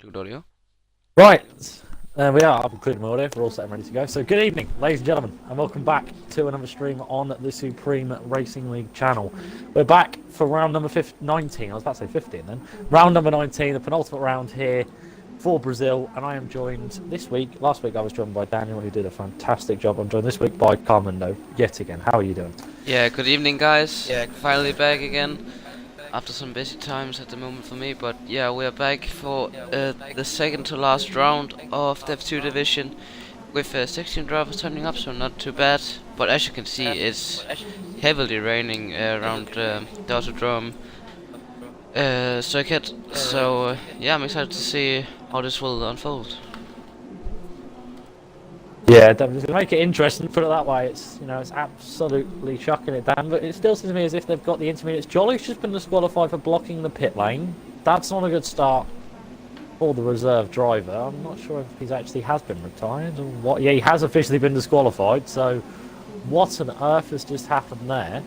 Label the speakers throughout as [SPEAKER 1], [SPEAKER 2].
[SPEAKER 1] Good audio.
[SPEAKER 2] Right, there we are. I've included my audio. We're all set and ready to go. So, good evening, ladies and gentlemen, and welcome back to another stream on the Supreme Racing League channel. We're back for round number 19. I was about to say 15 then. Round number 19, the penultimate round here for Brazil, and I am joined this week. Last week I was joined by Daniel, who did a fantastic job. I'm joined this week by Kahmundo, yet again. How are you doing?
[SPEAKER 1] Yeah, good evening, guys. Yeah, finally back again after some busy times at the moment for me. But yeah, we are back for the second to last round of the F2 division with 16 drivers turning up, so not too bad. But as you can see, it's heavily raining around the Autodrome circuit. So yeah, I'm excited to see how this will unfold.
[SPEAKER 2] Yeah, definitely. To make it interesting, put it that way, it's it's absolutely shocking it down. But it still seems to me as if they've got the intermediates. Jolly's just been disqualified for blocking the pit lane. That's not a good start for the reserve driver. I'm not sure if he actually has been retired or what. Yeah, he has officially been disqualified. So, what on earth has just happened there?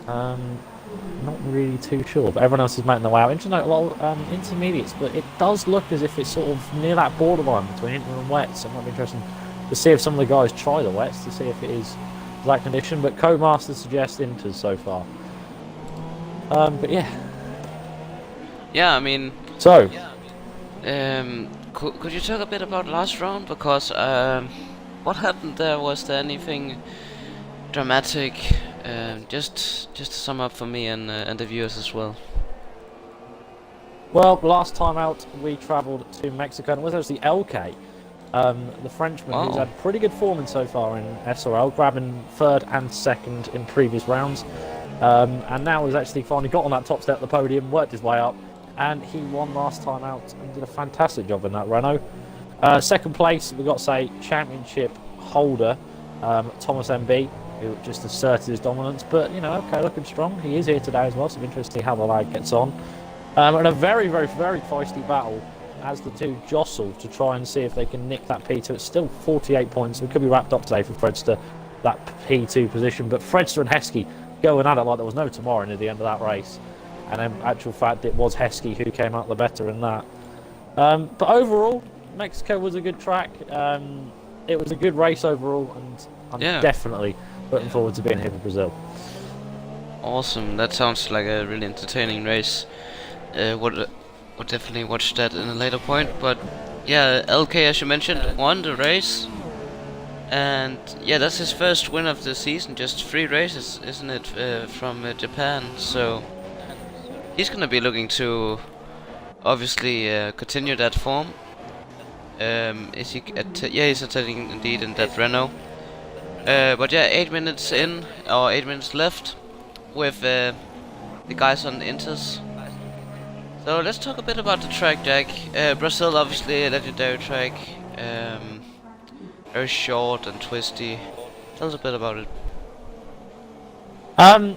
[SPEAKER 2] Not really too sure. But everyone else is making their way out. Interesting, a lot of intermediates, but it does look as if it's sort of near that borderline between inter and wet. So it might be interesting to see if some of the guys try the wets to see if it is that condition, but Co-Master suggests inters so far. But yeah.
[SPEAKER 1] Yeah, I mean.
[SPEAKER 2] So.
[SPEAKER 1] Could you talk a bit about last round, because what happened there? Was there anything dramatic? Just to sum up for me and the viewers as well.
[SPEAKER 2] Well, last time out we travelled to Mexico, and it was actually LK. The Frenchman, who's had pretty good form so far in SRL, grabbing third and second in previous rounds, and now has actually finally got on that top step of the podium, worked his way up, and he won last time out and did a fantastic job in that Renault. Second place, we've got to say, championship holder, Thomas MB, who just asserted his dominance, but okay, looking strong. He is here today as well, so it's interesting to see how the lad gets on. And a very, very, very feisty battle as the two jostle to try and see if they can nick that P2. It's still 48 points. It could be wrapped up today for Fredster, that P2 position. But Fredster and Heskey going at it like there was no tomorrow near the end of that race. And in actual fact, it was Heskey who came out the better in that. But overall, Mexico was a good track. It was a good race overall, and I'm definitely looking forward to being here for Brazil.
[SPEAKER 1] Awesome. That sounds like a really entertaining race. We'll definitely watch that in a later point, but yeah, LK, as you mentioned, won the race, and yeah, that's his first win of the season. Just 3 races, isn't it, from Japan? So he's gonna be looking to obviously continue that form. Is he? Yeah, he's attacking indeed in that Renault. But yeah, 8 minutes in, or 8 minutes left, with the guys on the Inters. So let's talk a bit about the track, Jack. Brazil, obviously a legendary track, very short and twisty. Tell us a bit about
[SPEAKER 2] it.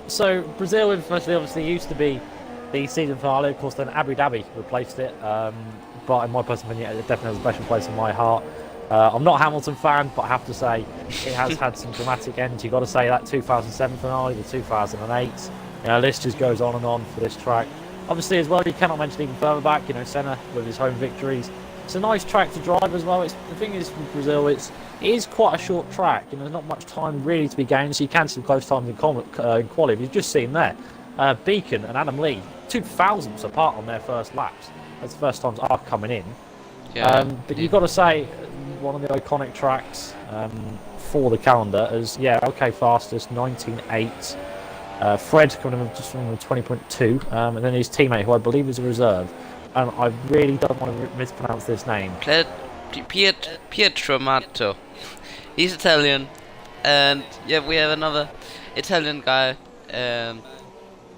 [SPEAKER 2] So Brazil, firstly, obviously used to be the season finale. Of course, then Abu Dhabi replaced it. But in my personal opinion, it definitely has a special place in my heart. I'm not a Hamilton fan, but I have to say it has had some dramatic ends. You've got to say that 2007 finale, the 2008. This just goes on and on for this track. Obviously, as well, you cannot mention even further back, Senna with his home victories. It's a nice track to drive as well. The thing is, with Brazil, it is quite a short track. There's not much time really to be gained, so you can see some close times in quali. You've just seen there, Beacon and Adam Lee, 2,000ths apart on their first laps. That's the first times are coming in. Yeah, but you've got to say, one of the iconic tracks for the calendar is, okay, fastest, 19.8. Fred coming in just from 20.2, and then his teammate, who I believe is a reserve, and I really don't want to mispronounce this name.
[SPEAKER 1] Pietro Mato. He's Italian, and yeah, we have another Italian guy.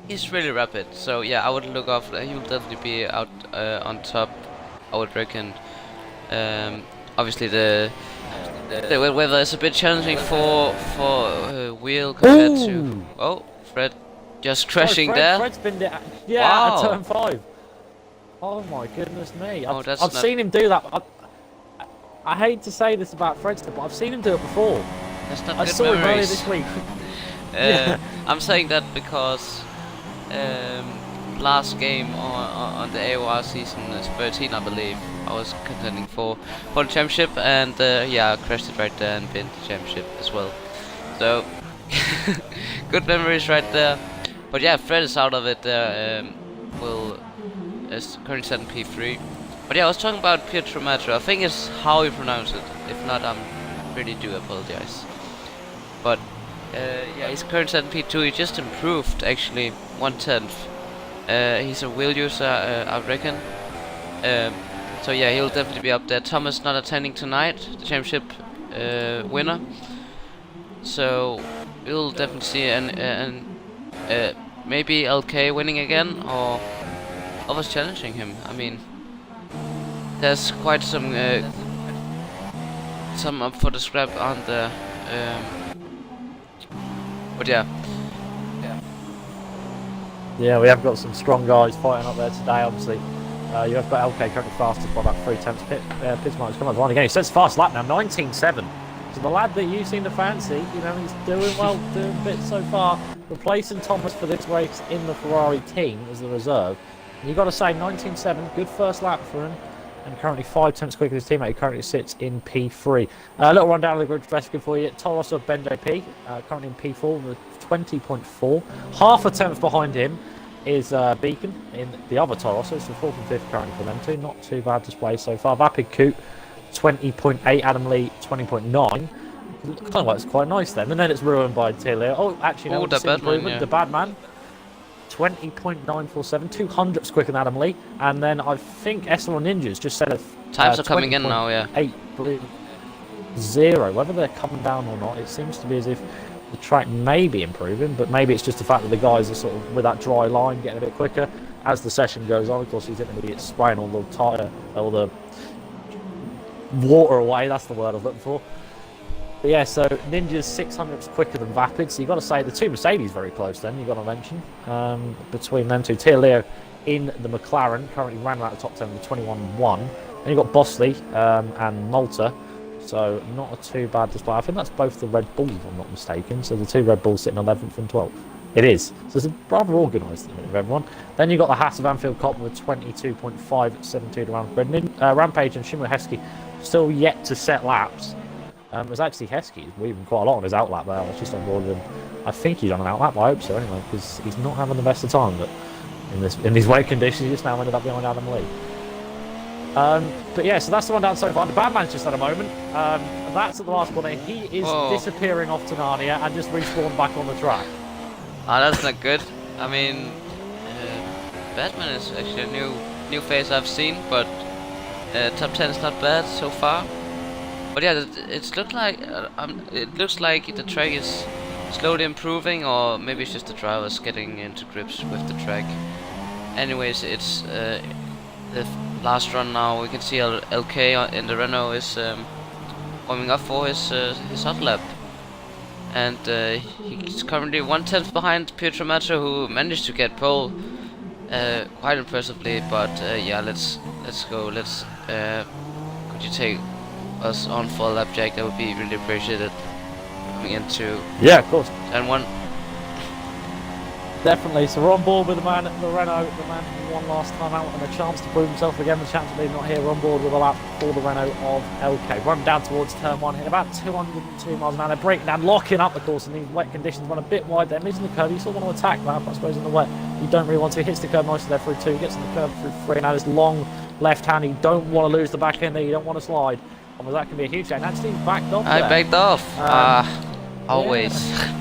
[SPEAKER 1] He's really rapid, so yeah, I would look off. He will definitely be out on top, I would reckon. Obviously, the weather is a bit challenging for wheel compared to. Fred just crashing there.
[SPEAKER 2] Fred's been at turn 5. Oh my goodness me! I've seen him do that. I hate to say this about Fredster, but I've seen him do it before.
[SPEAKER 1] That's not
[SPEAKER 2] I
[SPEAKER 1] good
[SPEAKER 2] saw him earlier
[SPEAKER 1] memories.
[SPEAKER 2] this week.
[SPEAKER 1] I'm saying that because last game on the AOR season 13, I believe. I was contending for the championship, and yeah, I crashed it right there and been the championship as well. So good memories right there. But yeah, Fred is out of it there. Is currently set in P3. But yeah, I was talking about Pietro Matro. I think it's how you pronounce it. If not, I really do apologize. But yeah, he's currently set in P2. He just improved actually 1/10. He's a wheel user, I reckon. So yeah, he'll definitely be up there. Thomas not attending tonight, the championship winner. So we'll definitely see maybe LK winning again, or others challenging him. I mean, there's quite some up for the scrap, aren't there? But yeah.
[SPEAKER 2] Yeah, we have got some strong guys fighting up there today, obviously. You have got LK currently fastest by about 3 tenths. Pittsmark's come on the line again. He says fast lap now, 19.7. So the lad that you seem to fancy, you know, he's doing well, doing bits so far. Replacing Thomas for this race in the Ferrari team as the reserve. And you've got to say, 19.7, good first lap for him. And currently 5 tenths quicker than his teammate, who currently sits in P3. A little rundown of the grid best for you. Toros of Ben JP, currently in P4 with 20.4. Half a tenth behind him is Beacon in the other Toros. So it's the 4th and 5th currently for them too. Not too bad display so far. Vapid Coot, 20.8. Adam Lee, 20.9. Kind of looks quite nice then. And then it's ruined by Taylor. Oh, actually, no,
[SPEAKER 1] the bad man, yeah.
[SPEAKER 2] The bad man. 20.947, 200ths quicker than Adam Lee, and then I think SRL Ninjas just said
[SPEAKER 1] times are coming in now, yeah.
[SPEAKER 2] 0. Whether they're coming down or not, it seems to be as if the track may be improving, but maybe it's just the fact that the guys are sort of with that dry line getting a bit quicker as the session goes on. Of course, he's going to be spraying all the tyre, all the water away. That's the word I was looking for. But yeah, so Ninja's 600ths quicker than Vapid, so you've got to say the two Mercedes very close then, you've got to mention. Between them two, Tia Leo in the McLaren, currently ran out the top 10 with 21.1. Then you've got Bosley and Malta, so not a too bad display. I think that's both the Red Bulls, if I'm not mistaken, so the two Red Bulls sitting 11th and 12th. It is, so it's rather organised at the minute of everyone. Then you've got the Haas of Anfield Cop with 22.572 to Rampage and Shimmer Heskey still yet to set laps. It was actually Heskey weaving quite a lot on his outlap there. I was just on board with him. I think he's on an outlap, I hope so anyway, because he's not having the best of time. But in these weight conditions, he just now ended up behind Adam Lee. But yeah, so that's the one down so far. The bad man's just had a moment. That's at the last corner. He is disappearing off to Narnia and just respawned back on the track.
[SPEAKER 1] That's not good. I mean, Batman is actually a new face I've seen, but top 10 is not bad so far. But yeah, it looks like the track is slowly improving, or maybe it's just the drivers getting into grips with the track. Anyways, it's the last run now. We can see LK in the Renault is warming up for his hot lap, and he's currently 1/10 behind Pietro Matro, who managed to get pole quite impressively. But yeah, let's go. Could you take us on for a lap, Jack? That would be really appreciated. Coming into
[SPEAKER 2] of course.
[SPEAKER 1] And one.
[SPEAKER 2] Definitely. So we're on board with the man at the Renault, the man who won last time out, and a chance to prove himself again. The chance to be not here. We're on board with a lap for the Renault of LK. Run down towards turn 1, hit about 202 miles an hour. They're breaking down, locking up the course in these wet conditions. Run a bit wide there, missing the curve. You still want to attack that, but I suppose in the wet you don't really want to. He hits the curve nicely there through 2, gets in the curve through 3. Now this long left hand. You don't want to lose the back end there. You don't want to slide. Well, that can be a huge change. Actually, backed off.
[SPEAKER 1] I backed off. Always.
[SPEAKER 2] Yeah.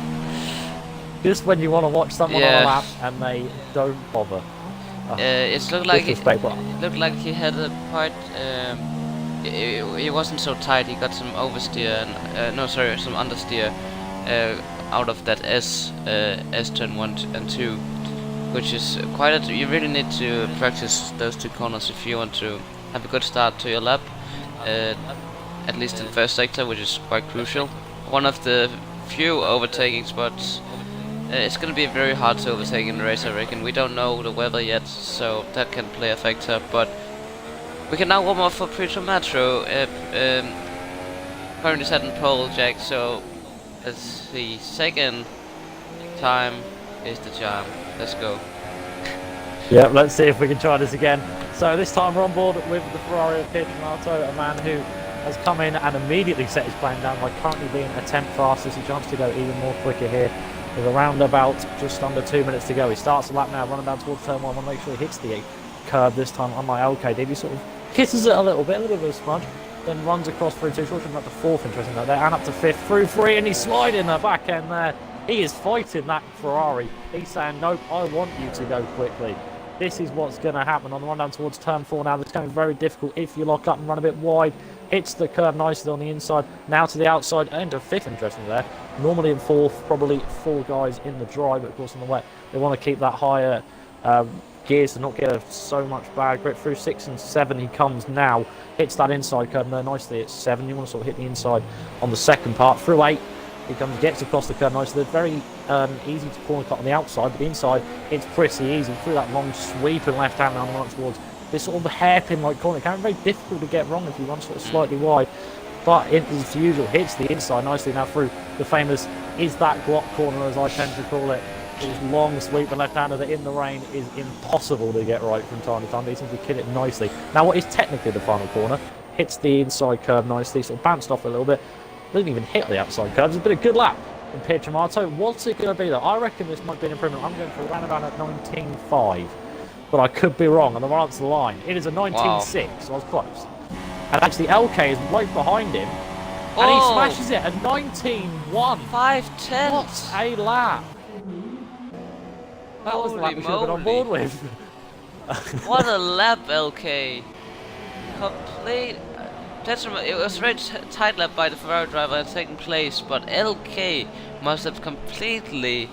[SPEAKER 2] Just when you want to watch someone on a lap and they don't bother.
[SPEAKER 1] It looked like he had a quite. He wasn't so tight. He got some oversteer and some understeer out of that S turn 1 and 2, which is quite. You really need to practice those two corners if you want to have a good start to your lap. At least in the first sector, which is quite crucial. One of the few overtaking spots. It's going to be very hard to overtake in the race, I reckon. We don't know the weather yet, so that can play a factor. But we can now warm up for Pietro Matro. Currently set in pole, Jack. So let's see. Second time is the charm. Let's go.
[SPEAKER 2] Yeah, let's see if we can try this again. So this time we're on board with the Ferrari of Kahmundo, a man who has come in and immediately set his plane down by currently being a tenth fastest. He chance to go even more quicker here with around about just under 2 minutes to go. He starts the lap now, running down towards turn 1. I want to make sure he hits the curb this time, unlike LK. He sort of kisses it a little bit of a smudge, then runs across through 2, short up to 4th, interesting that there, and up to 5th, through 3, and he's sliding the back end there. He is fighting that Ferrari. He's saying, nope, I want you to go quickly. This is what's going to happen on the run down towards turn 4 now. It's going to be very difficult if you lock up and run a bit wide. Hits the curb nicely on the inside. Now to the outside, into 5th, interesting there. Normally in 4th, probably 4 guys in the dry, but of course in the wet, they want to keep that higher gears to not get so much bad grip. Through 6 and 7 he comes now. Hits that inside curb there nicely at 7. You want to sort of hit the inside on the second part. Through 8. He comes, gets across the curve nicely. They're very easy to corner cut on the outside, but the inside, it's pretty easy. Through that long sweep and left hand down towards this sort of hairpin-like corner. It can be very difficult to get wrong if you run sort of slightly wide, but it, as usual, hits the inside nicely now through the famous is that Glock corner, as I tend to call it. This long sweep and left-hander that in the rain is impossible to get right from time to time. He seems to kill it nicely. Now, what is technically the final corner, hits the inside curve nicely, sort of bounced off a little bit. Didn't even hit the outside curve. It's been a good lap in Pietro. What's it going to be though? I reckon this might be an improvement. I'm going for around about at 19.5, but I could be wrong. And the run to the line, it is a 19.6, so I was close. And actually, LK is right behind him, and he smashes it at 19.1.
[SPEAKER 1] 5/10.
[SPEAKER 2] What a lap! That was the lap we should have been on board with.
[SPEAKER 1] What a lap, LK! Complete. It was a very tight lap by the Ferrari driver in second place, but LK must have completely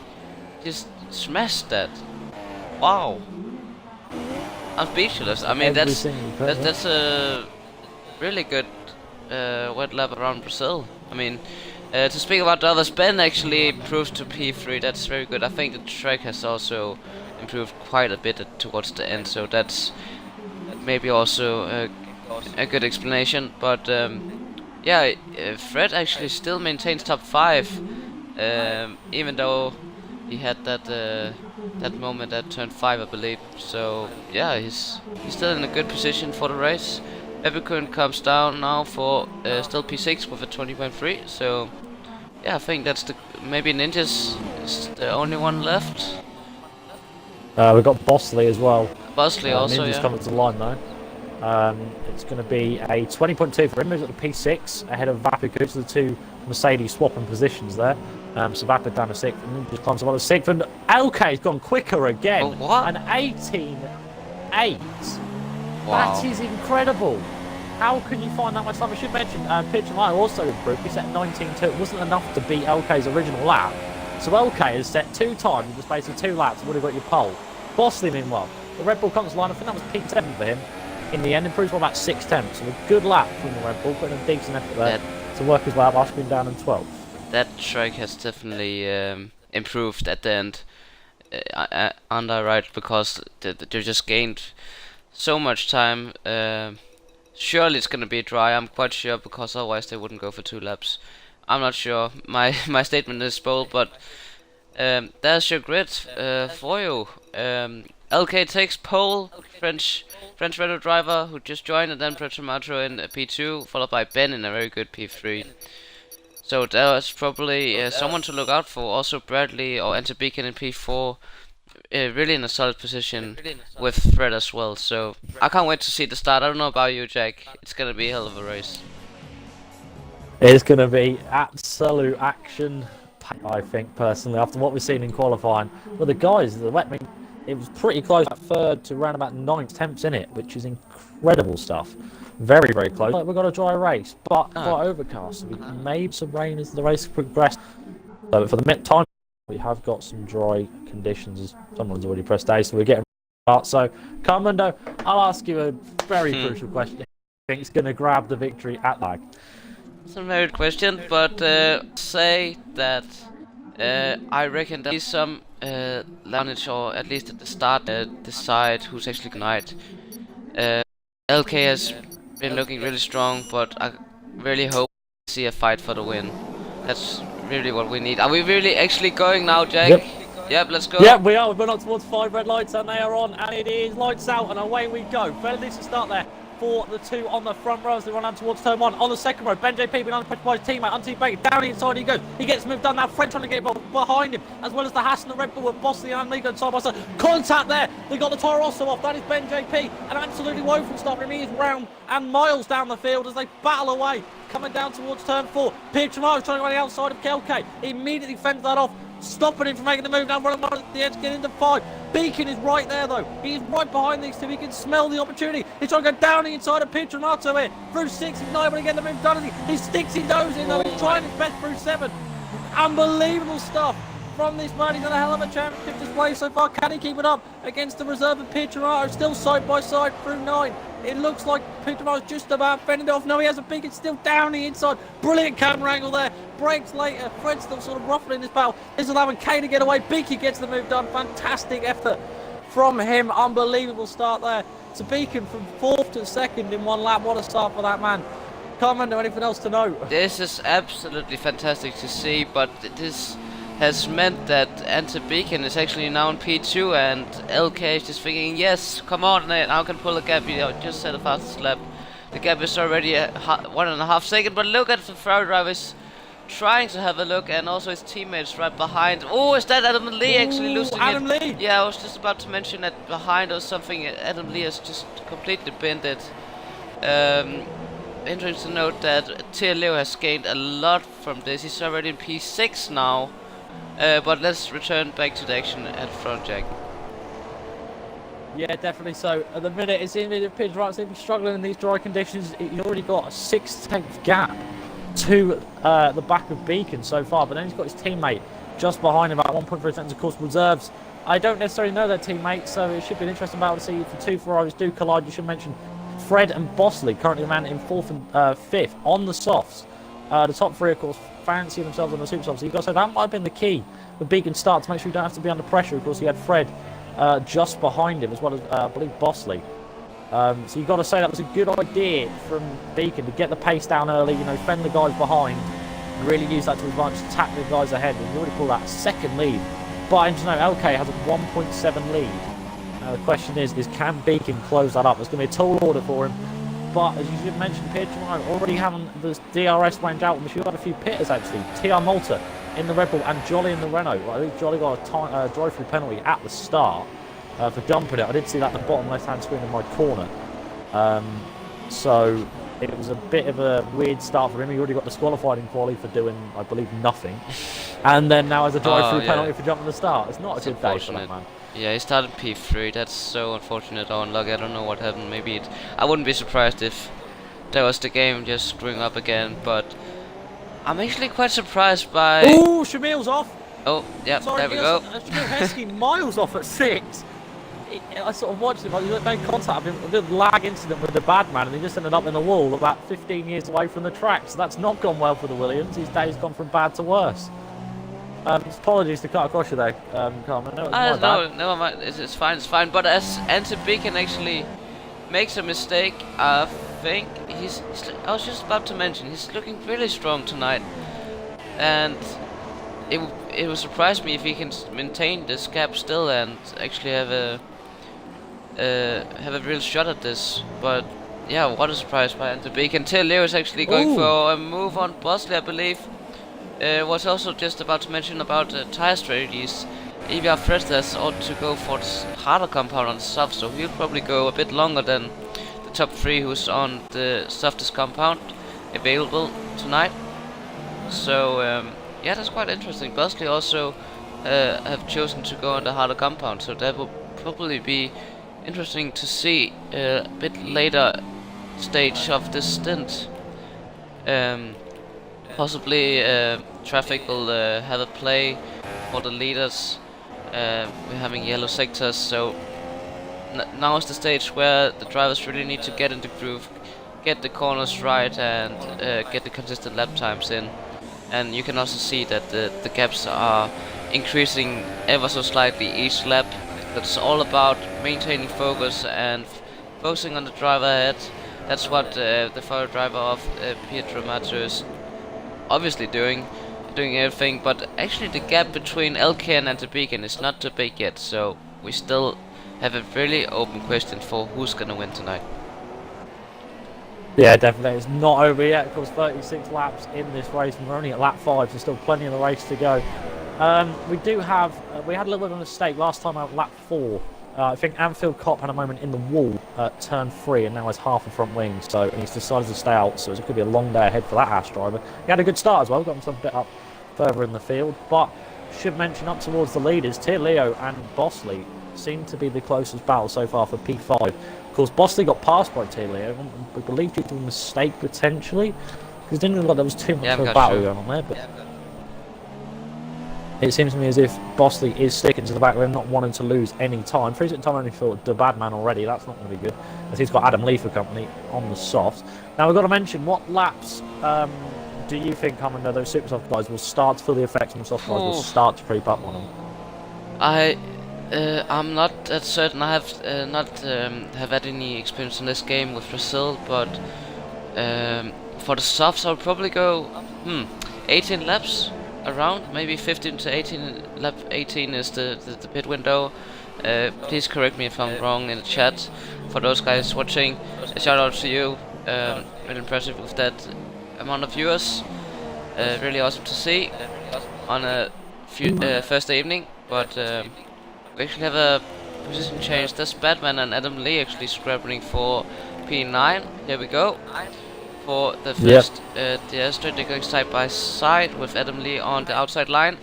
[SPEAKER 1] just smashed that. Wow. I'm speechless. I mean, that's a really good wet lap around Brazil. I mean, to speak about the others, Ben actually improved to P3. That's very good. I think the track has also improved quite a bit towards the end, so that's maybe also a good explanation. But yeah, Fred actually still maintains top 5, even though he had that moment at turn 5, I believe. So yeah, he's still in a good position for the race. Evercurrent comes down now for still P6 with a 20.3. So yeah, I think that's maybe Ninjas is the only one left.
[SPEAKER 2] We've got Bosley as well.
[SPEAKER 1] Bosley also,
[SPEAKER 2] Ninja's coming to the line though. It's going to be a 20.2 for him. He's at the P6 ahead of Vapid, so the 2 Mercedes swapping positions there. So Vapid down to 6th, and Ninja climbs on to 6th, and LK's gone quicker again.
[SPEAKER 1] Oh, what?
[SPEAKER 2] An 18.8.
[SPEAKER 1] Wow.
[SPEAKER 2] That is incredible. How can you find that much time? I should mention, Pitch and I also improved. He set 19.2. It wasn't enough to beat LK's original lap. So LK has set 2 times in the space of 2 laps. Would have got your pole. Bosley, meanwhile, the Red Bull comes to line. I think that was P7 for him. In the end, improves by about 6 tenths. So a good lap from the Red Bull, putting a decent effort there to work his way up after being down in 12th.
[SPEAKER 1] That track has definitely improved at the end, and I right, because they just gained so much time. Surely it's gonna be dry. I'm quite sure, because otherwise they wouldn't go for 2 laps. I'm not sure. My statement is bold, but there's your grid for you. LK takes pole, French Renault driver who just joined, and then Petromato in P2, followed by Ben in a very good P3. So there's probably someone to look out for. Also Bradley or Antibeacon in P4, really in a solid position with Fred as well. So I can't wait to see the start. I don't know about you, Jack. It's gonna be a hell of a race.
[SPEAKER 2] It's going to be absolute action, I think, personally, after what we've seen in qualifying. Well, the guys, the wet, I mean, it was pretty close at 3rd to around about 9th temps in it, which is incredible stuff. Very, very close. We've got a dry race, but quite overcast. So we made some rain as the race progressed. So for the time, we have got some dry conditions, as someone's already pressed A, so we're getting start. So, Kahmundo, I'll ask you a very crucial question. Do you think it's going to grab the victory at lag?
[SPEAKER 1] It's a very good question, but say that I reckon there's some launch, or at least at the start, decide who's actually gonna ride. LK has been looking really strong, but I really hope we see a fight for the win. That's really what we need. Are we really actually going now, Jack?
[SPEAKER 2] Yep.
[SPEAKER 1] Yep, let's go.
[SPEAKER 2] Yeah, we are. We're not towards 5 red lights, and they are on, and it is lights out, and away we go. Fairly decent start there for the 2 on the front row as they run out towards turn 1. On the second row, Ben JP being under pressure by his teammate, unteamed down the inside he goes. He gets moved down now. Fred trying to get behind him, as well as the Haas and the Red Bull with Bosley and Amigo side by side. Contact there. They got the tyre also off. That is Ben JP, an absolutely woeful start for him. He is round and miles down the field as they battle away, coming down towards turn 4. Pietramaro trying to go on the outside of Kelke. He immediately fends that off, stopping him from making the move down, running at the edge, getting into 5. Beacon is right there though. He is right behind these 2. He can smell the opportunity. He's trying to go down the inside of Pietramaro here. Through 6, he's not able to get the move done. He sticks his nose in though. He's trying his best through 7. Unbelievable stuff from this man. He's done a hell of a championship display so far. Can he keep it up against the reserve of Pietramaro? Still side by side through 9. It looks like Pietramaro's just about fending it off. No, he has a Beacon still down the inside. Brilliant camera angle there. Breaks later. Fred's still sort of ruffling this battle. This is allowing K to get away. Beaky gets the move done. Fantastic effort from him. Unbelievable start there. It's a Beacon from 4th to 2nd in 1 lap. What a start for that man. Commento, anything else to know?
[SPEAKER 1] This is absolutely fantastic to see, but this has meant that Ante Beacon is actually now in P2, and LK is just thinking, yes, come on, now I can pull a gap. You know, just set a fastest lap. The gap is already 1.5 seconds, but look at the Ferrari drivers trying to have a look, and also his teammates right behind. Oh, is that Adam Lee actually losing
[SPEAKER 2] Adam
[SPEAKER 1] it?
[SPEAKER 2] Lee!
[SPEAKER 1] Yeah, I was just about to mention that behind or something, Adam Lee has just completely binned it. Interesting to note that Tia Leo has gained a lot from this. He's already in P6 now. But let's return back to the action at front, Jack.
[SPEAKER 2] Yeah, definitely so. At the minute, it's in the pitch right, so if he's struggling in these dry conditions, he's already got a 6/10 gap to the back of Beacon so far, but then he's got his teammate just behind him at 1.3 seconds. Of course, reserves. I don't necessarily know their teammates, so it should be an interesting battle to see if the 2 Ferraris do collide. You should mention Fred and Bosley, currently man in 4th and 5th on the softs. The top 3, of course, fancy themselves on the super softs. So you've got to say that might have been the key with Beacon start to make sure you don't have to be under pressure. Of course, he had Fred just behind him, as well as I believe Bosley. So you've got to say that was a good idea from Beacon to get the pace down early, you know, fend the guys behind, and really use that to advantage, attack the guys ahead. And you already call that a 2nd lead. But I just know LK has a 1.7 lead. The question is can Beacon close that up? It's going to be a tall order for him. But as you should mention, Pietramaro already having the DRS range out. We've got a few pitters actually. TR Malta in the Red Bull and Jolly in the Renault. Well, I think Jolly got a drive-through penalty at the start for dumping it. I did see that in the bottom left-hand screen in my corner. So it was a bit of a weird start for him. He already got disqualified in quali for doing, I believe, nothing. And then now has a drive-through penalty for jumping the start. It's not a good day for that man.
[SPEAKER 1] Yeah, he started P3. That's so unfortunate or unlucky. I don't know what happened. Maybe I wouldn't be surprised if that was the game just screwing up again. But I'm actually quite surprised by.
[SPEAKER 2] Ooh, Shamil's off.
[SPEAKER 1] Oh, yeah,
[SPEAKER 2] sorry,
[SPEAKER 1] there we go.
[SPEAKER 2] Shamil Heskey miles off at 6. I sort of watched him. He made contact with him. A little lag incident with the bad man, and he just ended up in the wall about 15 years away from the track. So that's not gone well for the Williams. His day's gone from bad to worse. Apologies to cut across you there, Carmen.
[SPEAKER 1] No, it's fine. But as Ante Beacon actually makes a mistake, I think I was just about to mention, he's looking really strong tonight, and it would surprise me if he can maintain this gap still and actually have a real shot at this. But yeah, what a surprise by Ante Beacon. Till Leo is actually going for a move on Bosley, I believe. Was also just about to mention about tire strategies. Evia Frestas ought to go for this harder compound on the soft, so he'll probably go a bit longer than the top 3 who's on the softest compound available tonight. So yeah, that's quite interesting. Bosley also have chosen to go on the harder compound, so that will probably be interesting to see a bit later stage of this stint. Possibly traffic will have a play for the leaders. We're having yellow sectors, so now is the stage where the drivers really need to get into groove, get the corners right, and get the consistent lap times in. And you can also see that the gaps are increasing ever so slightly each lap. It's all about maintaining focus and focusing on the driver ahead. That's what the forward driver of Pietramaro is obviously doing doing everything, but actually the gap between LK and Anti-Beacon is not too big yet, so we still have a really open question for who's gonna win tonight.
[SPEAKER 2] Yeah, definitely. It's not over yet. Of course, 36 laps in this race. We're only at lap 5, so still plenty of the race to go. We do have, we had a little bit of a mistake last time out, lap 4. I think Anfield Cop had a moment in the wall at turn 3 and now has half a front wing, so and he's decided to stay out, so it could be a long day ahead for that Haas driver. He had a good start as well, got himself a bit up further in the field, but should mention up towards the leaders, Tier Leo and Bosley seem to be the closest battle so far for P5. Of course, Bosley got passed by Tier Leo, we believe due to a mistake potentially, because it didn't look like there was too much of a battle going on there, but it seems to me as if Bosley is sticking to the back of him, not wanting to lose any time. Freeze time only for the bad man already, that's not going to be good, as he's got Adam Lee for company on the softs. Now we've got to mention, what laps do you think, Kahmundo, those super soft guys will start to feel the effects and the soft guys will start to creep up on them?
[SPEAKER 1] I'm not that certain. I have not have had any experience in this game with Brazil, but for the softs I'll probably go 18 laps around, maybe 15 to 18. Lap 18 is the pit window. Please correct me if I'm wrong in the chat. For those guys watching, a shout out to you. Really impressive with that amount of viewers. Really awesome to see on a Thursday evening, but. We actually have a position change. That's Batman and Adam Lee actually scrabbling for P9. Here we go. For the first, the straight going side by side with Adam Lee on the outside line.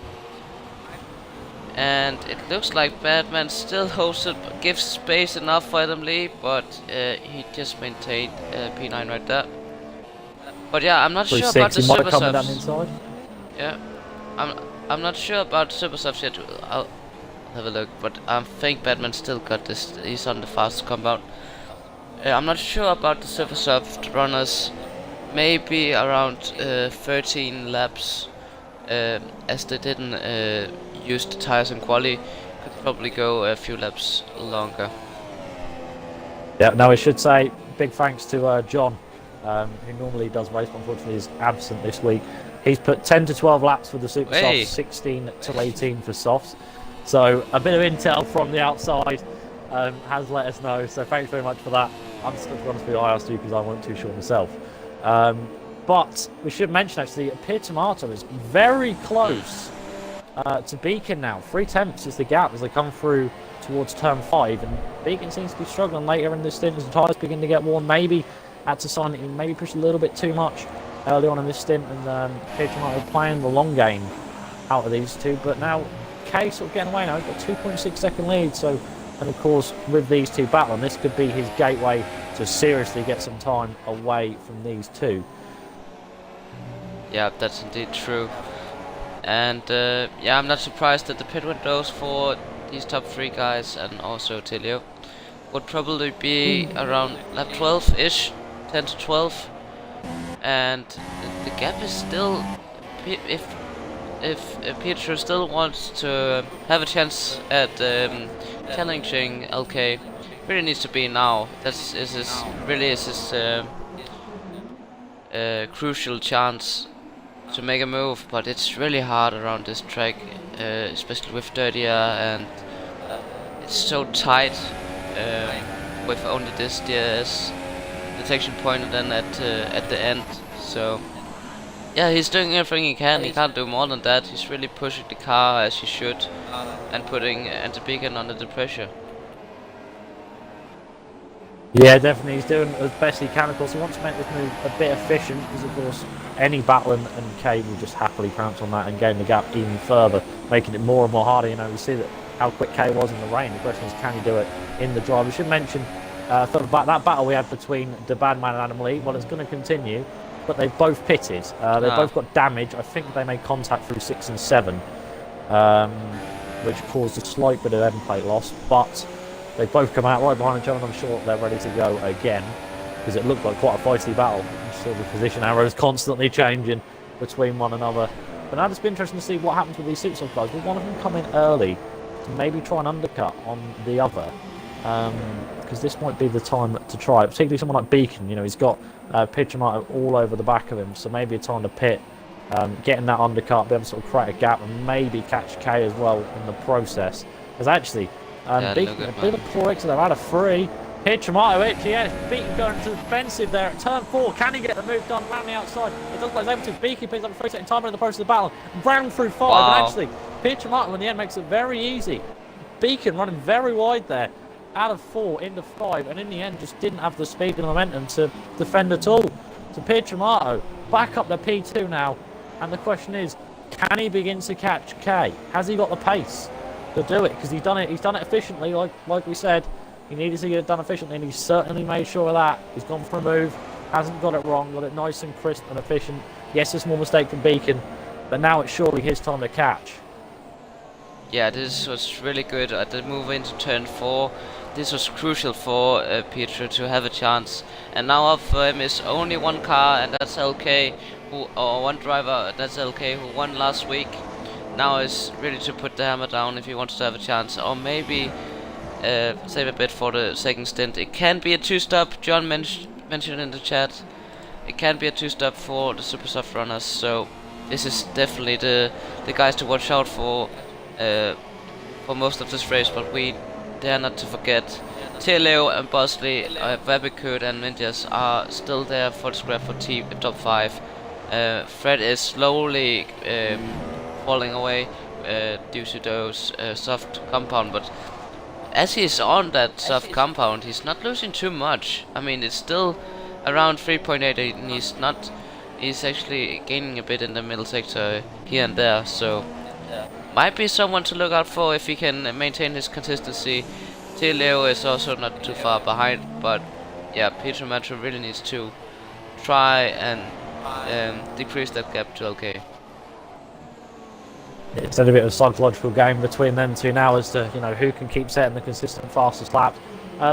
[SPEAKER 1] And it looks like Batman still holds it, gives space enough for Adam Lee, but he just maintained P9 right there. But yeah, I'm not sure about the super subs. Yeah, I'm not sure about super subs yet. I'll have a look, but I think Batman still got this. He's on the fastest compound. I'm not sure about the super soft runners. Maybe around 13 laps, as they didn't use the tires in quali. Could probably go a few laps longer.
[SPEAKER 2] Yeah, now I should say big thanks to John, who normally does race, but unfortunately is absent this week. He's put 10 to 12 laps for the super softs, 16 to 18 for softs. So a bit of intel from the outside has let us know. So thanks very much for that. I'm just going to be honest with you, I asked you because I wasn't too sure myself. But we should mention actually, Pier Tomato is very close to Beacon now. 3 tenths is the gap as they come through towards turn 5, and Beacon seems to be struggling later in this stint as the tyres begin to get worn. Maybe had to sign it, he maybe pushed a little bit too much early on in this stint, and Pier Tomato playing the long game out of these two, but now K sort of getting away now. He's got 2.6 second lead, so, and of course with these two battling, this could be his gateway to seriously get some time away from these two.
[SPEAKER 1] Yeah, that's indeed true. And yeah, I'm not surprised that the pit windows for these top 3 guys and also Tilio would probably be around lap 12-ish, 10 to 12. And the gap is still, if Pietro still wants to have a chance at challenging LK, really needs to be now. That's really is his crucial chance to make a move, but it's really hard around this track, especially with dirtier, and it's so tight with only this DRS detection point and then at the end. So yeah, he's doing everything he can. He can't do more than that. He's really pushing the car as he should and putting Anti-Beacon under the pressure.
[SPEAKER 2] Yeah, definitely. He's doing as best he can. Of course, he wants to make this move a bit efficient because, of course, any battling and K will just happily pounce on that and gain the gap even further, making it more and more harder. You know, we see that how quick K was in the rain. The question is, can he do it in the drive? We should mention that battle we had between the bad man and Adam Lee. Well, it's going to continue, but they've both pitted. They've both got damage. I think they made contact through 6 and 7, which caused a slight bit of end plate loss, but they both come out right behind each other, and I'm sure they're ready to go again, because it looked like quite a feisty battle. So the position arrows constantly changing between one another. But now it's been interesting to see what happens with these super soft guys. Will one of them come in early to maybe try and undercut on the other? Because this might be the time to try it, particularly someone like Beacon. You know, he's got Pier Tomato all over the back of him, so maybe a time to pit getting that undercut, be able to sort of create a gap and maybe catch K as well in the process. Because actually, Beacon, a bit of poor exit, they've had a free. Here, Tomato, Beacon going to the defensive there at turn 4. Can he get the move done around the outside? It doesn't look like he's able to. Beacon picks up a free second time in the process of the battle. Round through 5, and actually, Pierre Tomato in the end makes it very easy. Beacon running very wide there, out of 4 into 5, and in the end just didn't have the speed and momentum to defend at all. So Pierre Tomato back up to P2 now, and the question is, can he begin to catch K? Has he got the pace to do it? Because he's done it efficiently, like we said. He needed to get it done efficiently, and he's certainly made sure of that. He's gone for a move, hasn't got it wrong, got it nice and crisp and efficient. Yes, a small mistake from Beacon, but now it's surely his time to catch.
[SPEAKER 1] Yeah, this was really good at the move into turn 4. This was crucial for Pietro to have a chance. And now up for him is only one car, and that's LK, or one driver, that's LK, who won last week. Now is ready to put the hammer down if he wants to have a chance, or maybe save a bit for the second stint. It can be a 2-stop. John mentioned in the chat. It can be a 2-stop for the super soft runners. So this is definitely the guys to watch out for most of this race. But we dare not to forget Teleo and Bosley, Vabikut and Ninjas are still there for the scrap for top 5. Fred is slowly falling away due to those soft compound, but as he's on that soft compound, he's not losing too much. I mean, it's still around 3.8, and he's actually gaining a bit in the middle sector here and there. So might be someone to look out for if he can maintain his consistency. Leo is also not too far behind, but yeah, Pietro Metro really needs to try and decrease that gap to LK.
[SPEAKER 2] It's a bit of a psychological game between them two now as to who can keep setting the consistent fastest laps.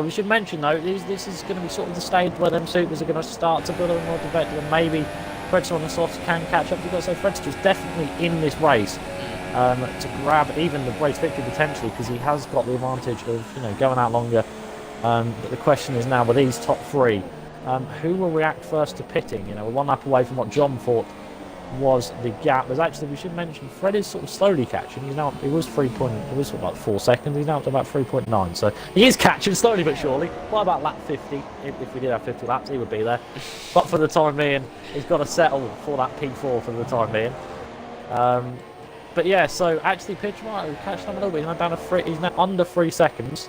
[SPEAKER 2] We should mention though, this is going to be sort of the stage where them supers are going to start to build a more defective, and maybe Fredster on the softs can catch up. You've got to say Fredster's definitely in this race to grab even the race victory potentially, because he has got the advantage of going out longer. But the question is now, with these top 3, who will react first to pitting? We're 1 lap away from what John thought was the gap. There's actually, we should mention, Fred is sort of slowly catching. He's now, it was sort of like 4 seconds. He's now up to about 3.9. So he is catching slowly but surely. By about lap 50, if we did have 50 laps, he would be there. But for the time being, he's got to settle for that P4 for the time being. But yeah, so actually, Pitchmark catched him a little bit. He's now down to 3. He's now under 3 seconds.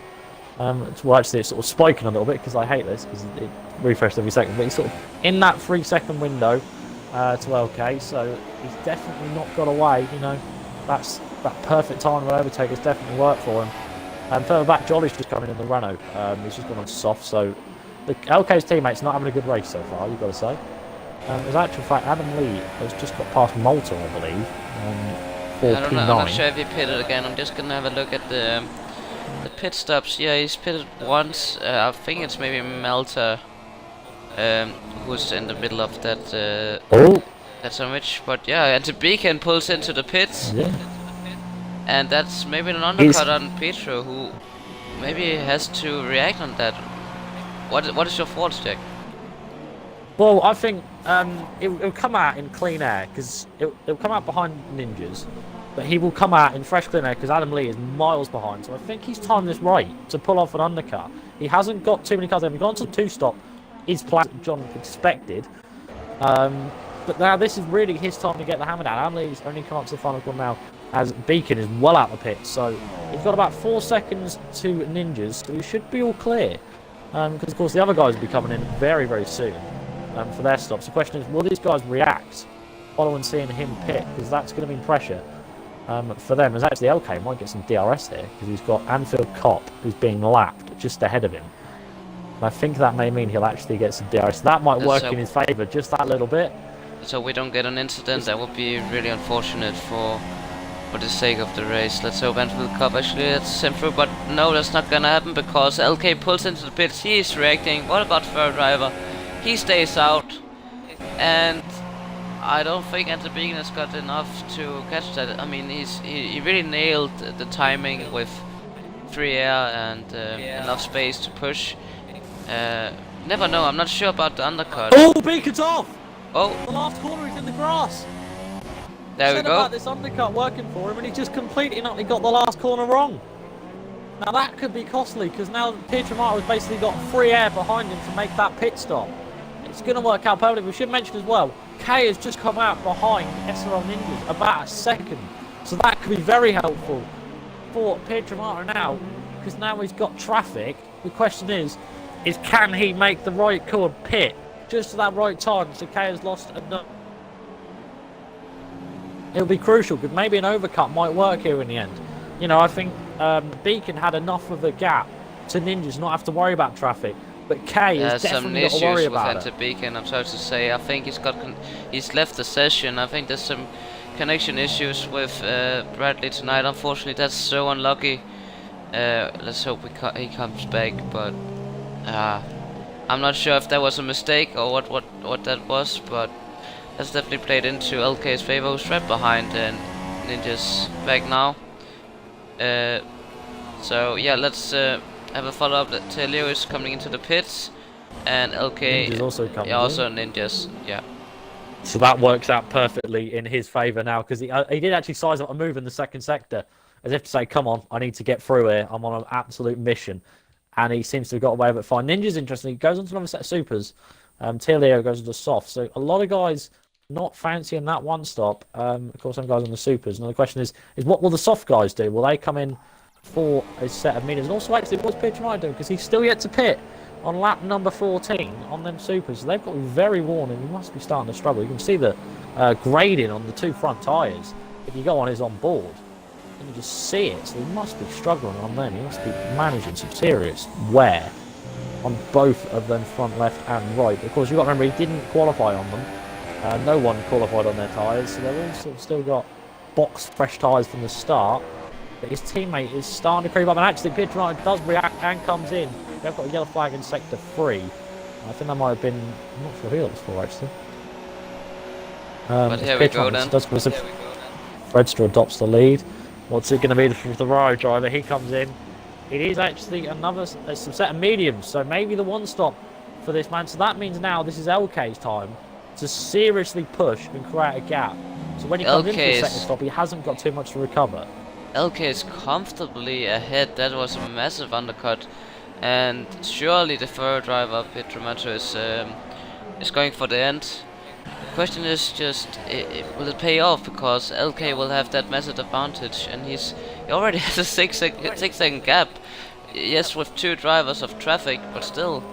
[SPEAKER 2] Well, actually, it's sort of spiking a little bit because I hate this because it refreshed every second. But he's sort of in that 3-second window to LK, so he's definitely not got away. That's that perfect time to overtake has definitely worked for him. And further back, Jolly's just coming in the Renault. He's just gone on soft, so the LK's teammate's not having a good race so far, you've got to say. As actual fact, Adam Lee has just got past Malta, I believe.
[SPEAKER 1] I don't know, I'm not sure if he pitted again. I'm just gonna have a look at the pit stops. Yeah, he's pitted once. I think it's maybe Malta, who's in the middle of that that sandwich. But yeah, and the Beacon pulls into the pits, and that's maybe an undercut on Pietro, who maybe has to react on that. What is your thoughts, Jack?
[SPEAKER 2] Well, I think it'll come out in clean air, because it'll come out behind Ninjas, but he will come out in fresh clean air because Adam Lee is miles behind. So I think he's timed this right to pull off an undercut. He hasn't got too many cars. He's gone to 2-stop. His plan, John expected. But now this is really his time to get the hammer down. Adam Lee's only come up to the final corner now, as Beacon is well out of the pit. So he's got about 4 seconds to Ninjas, so he should be all clear. Because of course the other guys will be coming in very, very soon for their stops. The question is, will these guys react following seeing him pit? Because that's going to mean pressure for them. As actually LK might get some DRS here, because he's got Anfield Cop, who's being lapped just ahead of him. And I think that may mean he'll actually get some DRS. That might work in his favour, just that little bit.
[SPEAKER 1] So we don't get an incident. That would be really unfortunate for the sake of the race. Let's hope Anfield Cop actually lets him through, but no, that's not gonna happen because LK pulls into the pits. He is reacting. What about third driver? He stays out, and I don't think Anthony Beacon has got enough to catch that. I mean, he really nailed the timing with free air and enough space to push. Never know. I'm not sure about the undercut.
[SPEAKER 2] Oh, Beacon's off!
[SPEAKER 1] Oh,
[SPEAKER 2] the last corner, he's in the grass.
[SPEAKER 1] There we
[SPEAKER 2] said
[SPEAKER 1] go.
[SPEAKER 2] about this undercut working for him, and he just completely got the last corner wrong. Now that could be costly, because now Pietramato has basically got free air behind him to make that pit stop. It's going to work out perfectly. We should mention as well, K has just come out behind SRL Ninjas about a second. So that could be very helpful for Pietramato now, because now he's got traffic. The question is can he make the right call and pit just at that right time? So K has lost enough. It'll be crucial, because maybe an overcut might work here in the end. You know, I think Beacon had enough of a gap to Ninjas not have to worry about traffic. But K has definitely got to worry about it.
[SPEAKER 1] Some issues with Beacon, I'm sorry to say. I think he's left the session. I think there's some connection issues with Bradley tonight. Unfortunately, that's so unlucky. Let's hope he comes back. But I'm not sure if that was a mistake or what that was. But that's definitely played into LK's favor. Who's right behind and Ninja's back now. So yeah, let's have a follow-up that Telio is coming into the pits, and LK
[SPEAKER 2] Ninjas also comes
[SPEAKER 1] also Ninjas, yeah.
[SPEAKER 2] So that works out perfectly in his favour now, because he did actually size up a move in the second sector, as if to say, come on, I need to get through here, I'm on an absolute mission. And he seems to have got away with it fine. Ninja's interesting, he goes on to another set of supers. Telio goes into soft, so a lot of guys not fancying that one stop. Of course, some guys on the supers. Now the question is what will the soft guys do? Will they come in for a set of meters? And also, actually, what's Pietramato doing? Because he's still yet to pit on lap number 14 on them supers. So they've got to be very worn, and he must be starting to struggle. You can see the grading on the two front tyres. If you go on his on board, and you just see it. So he must be struggling on them. He must be managing some serious wear on both of them, front left and right. Of course, you've got to remember, he didn't qualify on them. No one qualified on their tyres, so they've all sort of still got boxed fresh tyres from the start. But his teammate is starting to creep up, and actually Pietramato does react and comes in. They've got a yellow flag in sector 3. I think that might have been, I'm not sure who that was for actually.
[SPEAKER 1] But here we go then.
[SPEAKER 2] Fredster adopts the lead. What's it going to be for the Ferrari driver? He comes in. It is actually another some set of mediums, so maybe the one stop for this man. So that means now this is LK's time to seriously push and create a gap. So when he comes in for the second stop, he hasn't got too much to recover.
[SPEAKER 1] LK is comfortably ahead. That was a massive undercut, and surely the third driver Pietramato is going for the end. The question is just, will it pay off? Because LK will have that massive advantage, and he already has a 6 second gap. Yes, with 2 drivers of traffic, but still,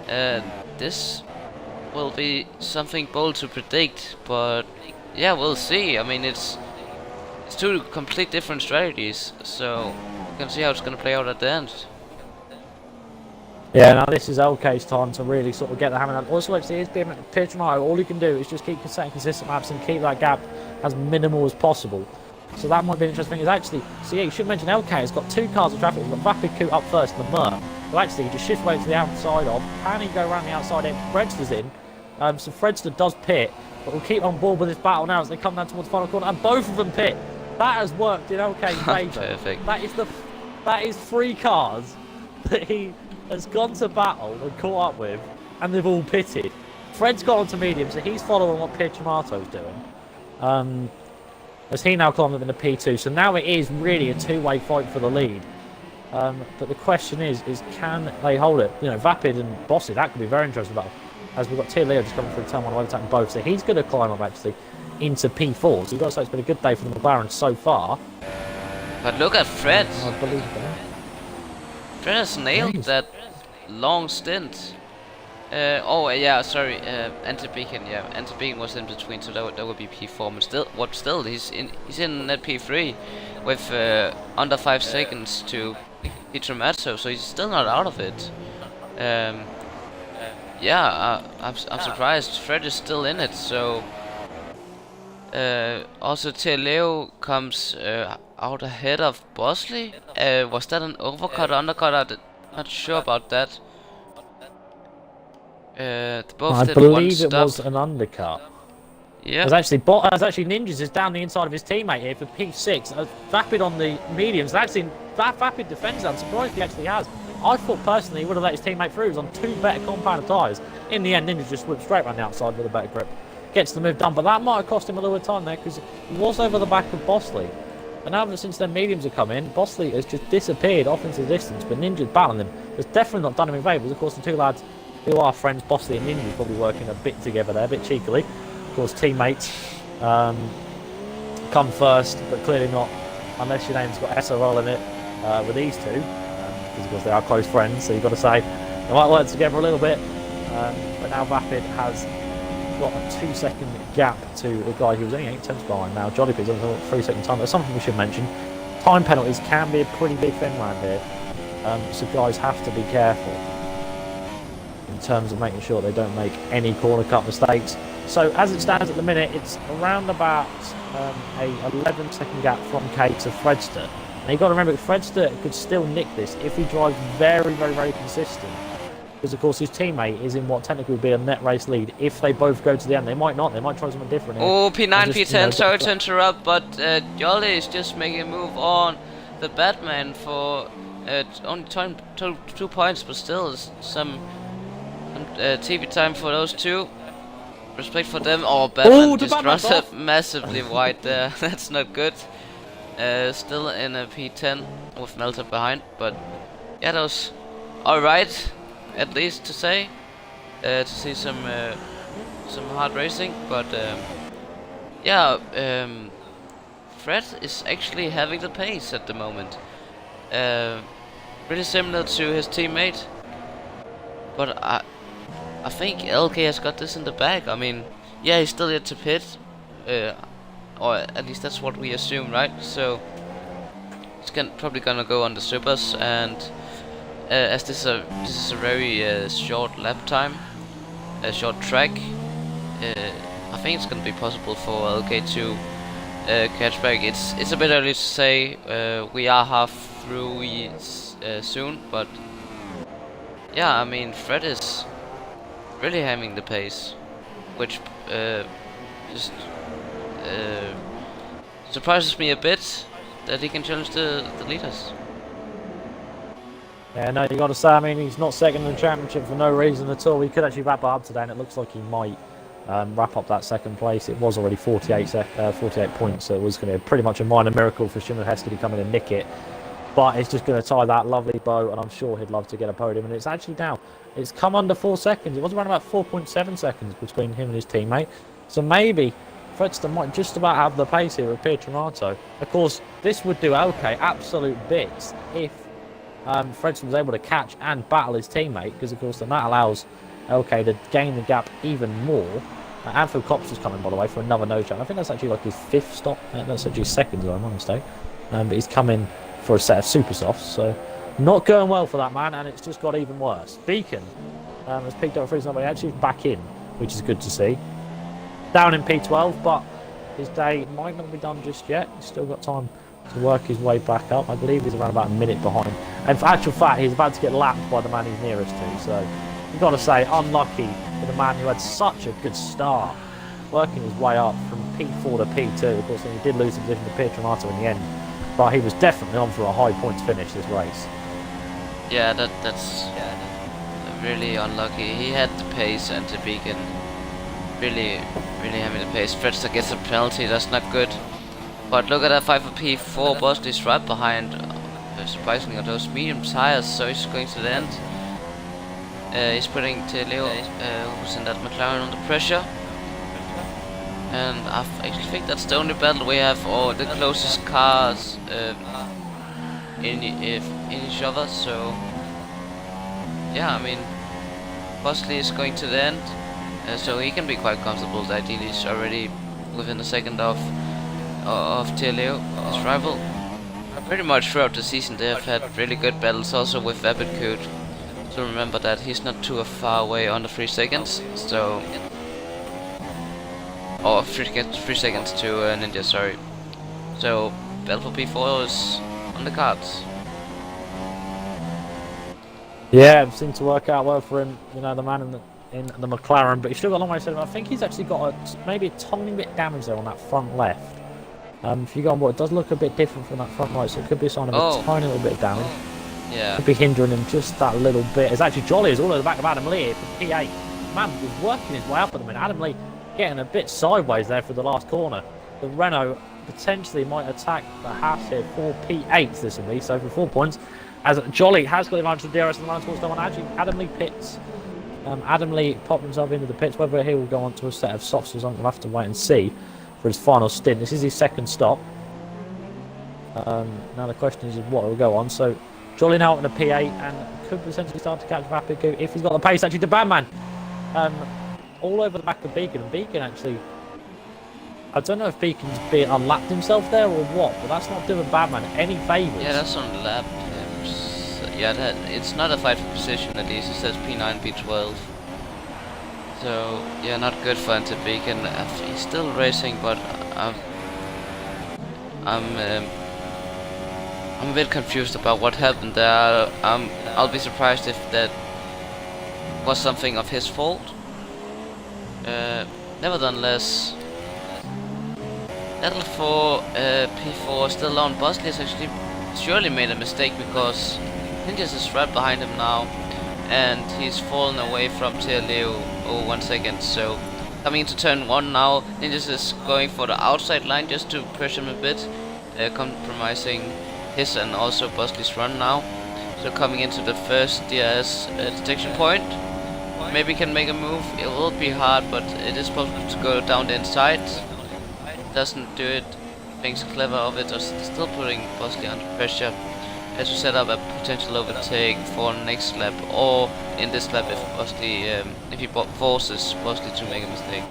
[SPEAKER 1] this will be something bold to predict. But yeah, we'll see. I mean, it's 2 complete different strategies, so we can see how it's going to play out at the end.
[SPEAKER 2] Yeah, now this is LK's time to really sort of get the hammer down. Also, let's see, here's Pietramato. All he can do is just keep setting consistent laps and keep that gap as minimal as possible. So that might be an interesting thing. Is actually, so yeah, you should mention LK has got 2 cars of traffic. He's got Vapid Coot up first and the Merc. So actually, he just shifts away to the outside of. Can he go around the outside edge? Fredster's in. So Fredster does pit, but we'll keep on board with this battle now as they come down towards the final corner, and both of them pit. That has worked in LK's favour.
[SPEAKER 1] Perfect.
[SPEAKER 2] That is 3 cars that he has gone to battle and caught up with, and they've all pitted. Fred's got onto medium, so he's following what Pietramato's doing. As he now climbs up in the P2, so now it is really a 2-way fight for the lead. But the question is can they hold it? You know, Vapid and Bossy, that could be very interesting battle. As we've got Tia Leo just coming through turn 1, overtaking both, so he's going to climb up actually into P4. So you've got to say it's been a good day for the McLaren so far.
[SPEAKER 1] But look at Fred.
[SPEAKER 2] I believe that.
[SPEAKER 1] Fred has nailed that long stint. Oh yeah, sorry, Anti-Beacon, yeah, Anti-Beacon was in between, so that would be P4, but still, he's in at P3 with under 5 seconds to Pietramato, so he's still not out of it. Yeah, I'm surprised Fred is still in it. So also Teleo comes out ahead of Bosley. Was that an overcut or undercut? I'm not sure about that. Both
[SPEAKER 2] I
[SPEAKER 1] did
[SPEAKER 2] believe
[SPEAKER 1] one
[SPEAKER 2] it was an undercut.
[SPEAKER 1] Yeah.
[SPEAKER 2] As actually Ninjas is down the inside of his teammate here for P6. Vapid on the mediums. Actually, Vapid defends that. I'm surprised he actually has. I thought personally he would have let his teammate through. He was on 2 better compounded tyres. In the end, Ninjas just whipped straight around the outside with a better grip. gets the move done. But that might have cost him a little bit of time there because he was over the back of Bosley. But now that since their mediums have come in, Bosley has just disappeared off into the distance. But Ninja's battling him. It's definitely not done him in favours. Of course, the two lads who are friends, Bosley and Ninja, probably working a bit together there, a bit cheekily. Of course, teammates come first, but clearly not unless your name's got SRL in it with these two. Because of course they are close friends, so you've got to say they might work together a little bit. But now Vapid has got a 2-second gap to the guy who was only 8 tenths behind. Now Jolly Pig's on a 3-second time. That's something we should mention. Time penalties can be a pretty big thing around here, so guys have to be careful in terms of making sure they don't make any corner cut mistakes. So as it stands at the minute, it's around about a 11-second gap from K to Fredster. Now you've got to remember, Fredster could still nick this if he drives very, very, very consistent. Because of course his teammate is in what technically would be a net race lead. If they both go to the end, they might not. They might try something different.
[SPEAKER 1] Oh, P9, P10. Sorry to interrupt, but Jolly is just making a move on the Batman for only 2 points, but still some TV time for those two. Respect for them. Oh, Batman just runs up massively wide there. That's not good. Still in a P10 with Melter behind, but yeah, that was alright. At least to say, to see some hard racing, but yeah, Fred is actually having the pace at the moment, really similar to his teammate, but I think LK has got this in the bag. I mean, yeah, he's still yet to pit, or at least that's what we assume, right? So he's probably gonna go on the supers, and as this is a very short lap time, a short track, I think it's gonna be possible for LK to catch back. It's a bit early to say. We are half through soon, but yeah, I mean Fred is really having the pace, which just surprises me a bit that he can challenge the leaders.
[SPEAKER 2] Yeah, no, you got to say, I mean, he's not second in the championship for no reason at all. He could actually wrap it up today, and it looks like he might wrap up that second place. It was already 48 points, so it was going to be pretty much a minor miracle for Shimon Heskey to come in and nick it. But it's just going to tie that lovely bow, and I'm sure he'd love to get a podium. And it's actually now, it's come under 4 seconds. It was around about 4.7 seconds between him and his teammate. So maybe Fredster might just about have the pace here with Pietranotto. Of course, this would do LK absolute bits if Fredster was able to catch and battle his teammate, because of course then that allows LK to gain the gap even more. Anfield Cops is coming, by the way, for another no jump. I think that's actually like his 5th stop. That's actually 2nd, if I'm not mistaken. But he's coming for a set of super softs, so not going well for that man, and it's just got even worse. Beacon has picked up for his number. He actually is back in, which is good to see. Down in P12, but his day might not be done just yet. He's still got time to work his way back up. I believe he's around about a minute behind. And for actual fact, he's about to get lapped by the man he's nearest to. So you've got to say, unlucky for the man who had such a good start, working his way up from P4 to P2. Of course, then he did lose the position to Pietranotto in the end, but he was definitely on for a high points finish this race.
[SPEAKER 1] Yeah, that's really unlucky. He had the pace and the Beacon really having the pace. Fredster gets a penalty, that's not good. But look at that 5 for P4, Bosley's right behind, surprisingly, on those medium tires, so he's going to the end. He's putting Teleo, who's in that McLaren, under pressure. And I actually think that's the only battle we have, or the closest cars in each other, so yeah, I mean, Bosley is going to the end, so he can be quite comfortable that he's already within a second of Teleo, his rival. Pretty much throughout the season they have had really good battles, also with Vapid Coot. So remember that he's not too far away on the 3 seconds, so... or 3 seconds to Ninja, sorry. So, battle for P4 is on the cards.
[SPEAKER 2] Yeah, it seemed to work out well for him, you know, the man in the McLaren, but he's still got a long way to go. I think he's actually got maybe a tiny bit damage there on that front left. If you go on board, it does look a bit different from that front right, so it could be a sign of a tiny little bit of damage.
[SPEAKER 1] Yeah.
[SPEAKER 2] Could be hindering him just that little bit. It's actually Jolly is all at the back of Adam Lee here for P8. Man was working his way up at the minute. Adam Lee getting a bit sideways there for the last corner. The Renault potentially might attack the Haas here for P8, this will be, so for 4 points. As Jolly has got the advantage of DRS and the line towards going on. Actually, Adam Lee pits. Adam Lee popped himself into the pits. Whether he will go on to a set of softs or something, we'll have to wait and see for his final stint. This is his second stop. Now the question is what will go on. So Jolly now in a P8 and could potentially start to catch Vapiku if he's got the pace. Actually, to Batman all over the back of Beacon, and Beacon actually, I don't know if Beacon's being unlapped himself there or what, but that's not doing Batman any favours.
[SPEAKER 1] Yeah, that's on lap. Yeah, it's not a fight for position at least. It says P9, P12. So yeah, not good for Beacon. He's still racing, but I'm a bit confused about what happened there. I'll be surprised if that was something of his fault. Nevertheless, battle for P4 still on. Bosley has actually surely made a mistake because Ninjas is right behind him now, and he's fallen away from Leo 1 second. So coming into turn 1 now, Ninjas is going for the outside line just to push him a bit, compromising his and also Bosley's run now. So coming into the first DRS detection point, maybe can make a move. It will be hard, but it is possible to go down the inside. Doesn't do it, thinks clever of it, or still putting Bosley under pressure as to set up a potential overtake for next lap, or in this lap if Bosley, if he forces Bosley to make a mistake.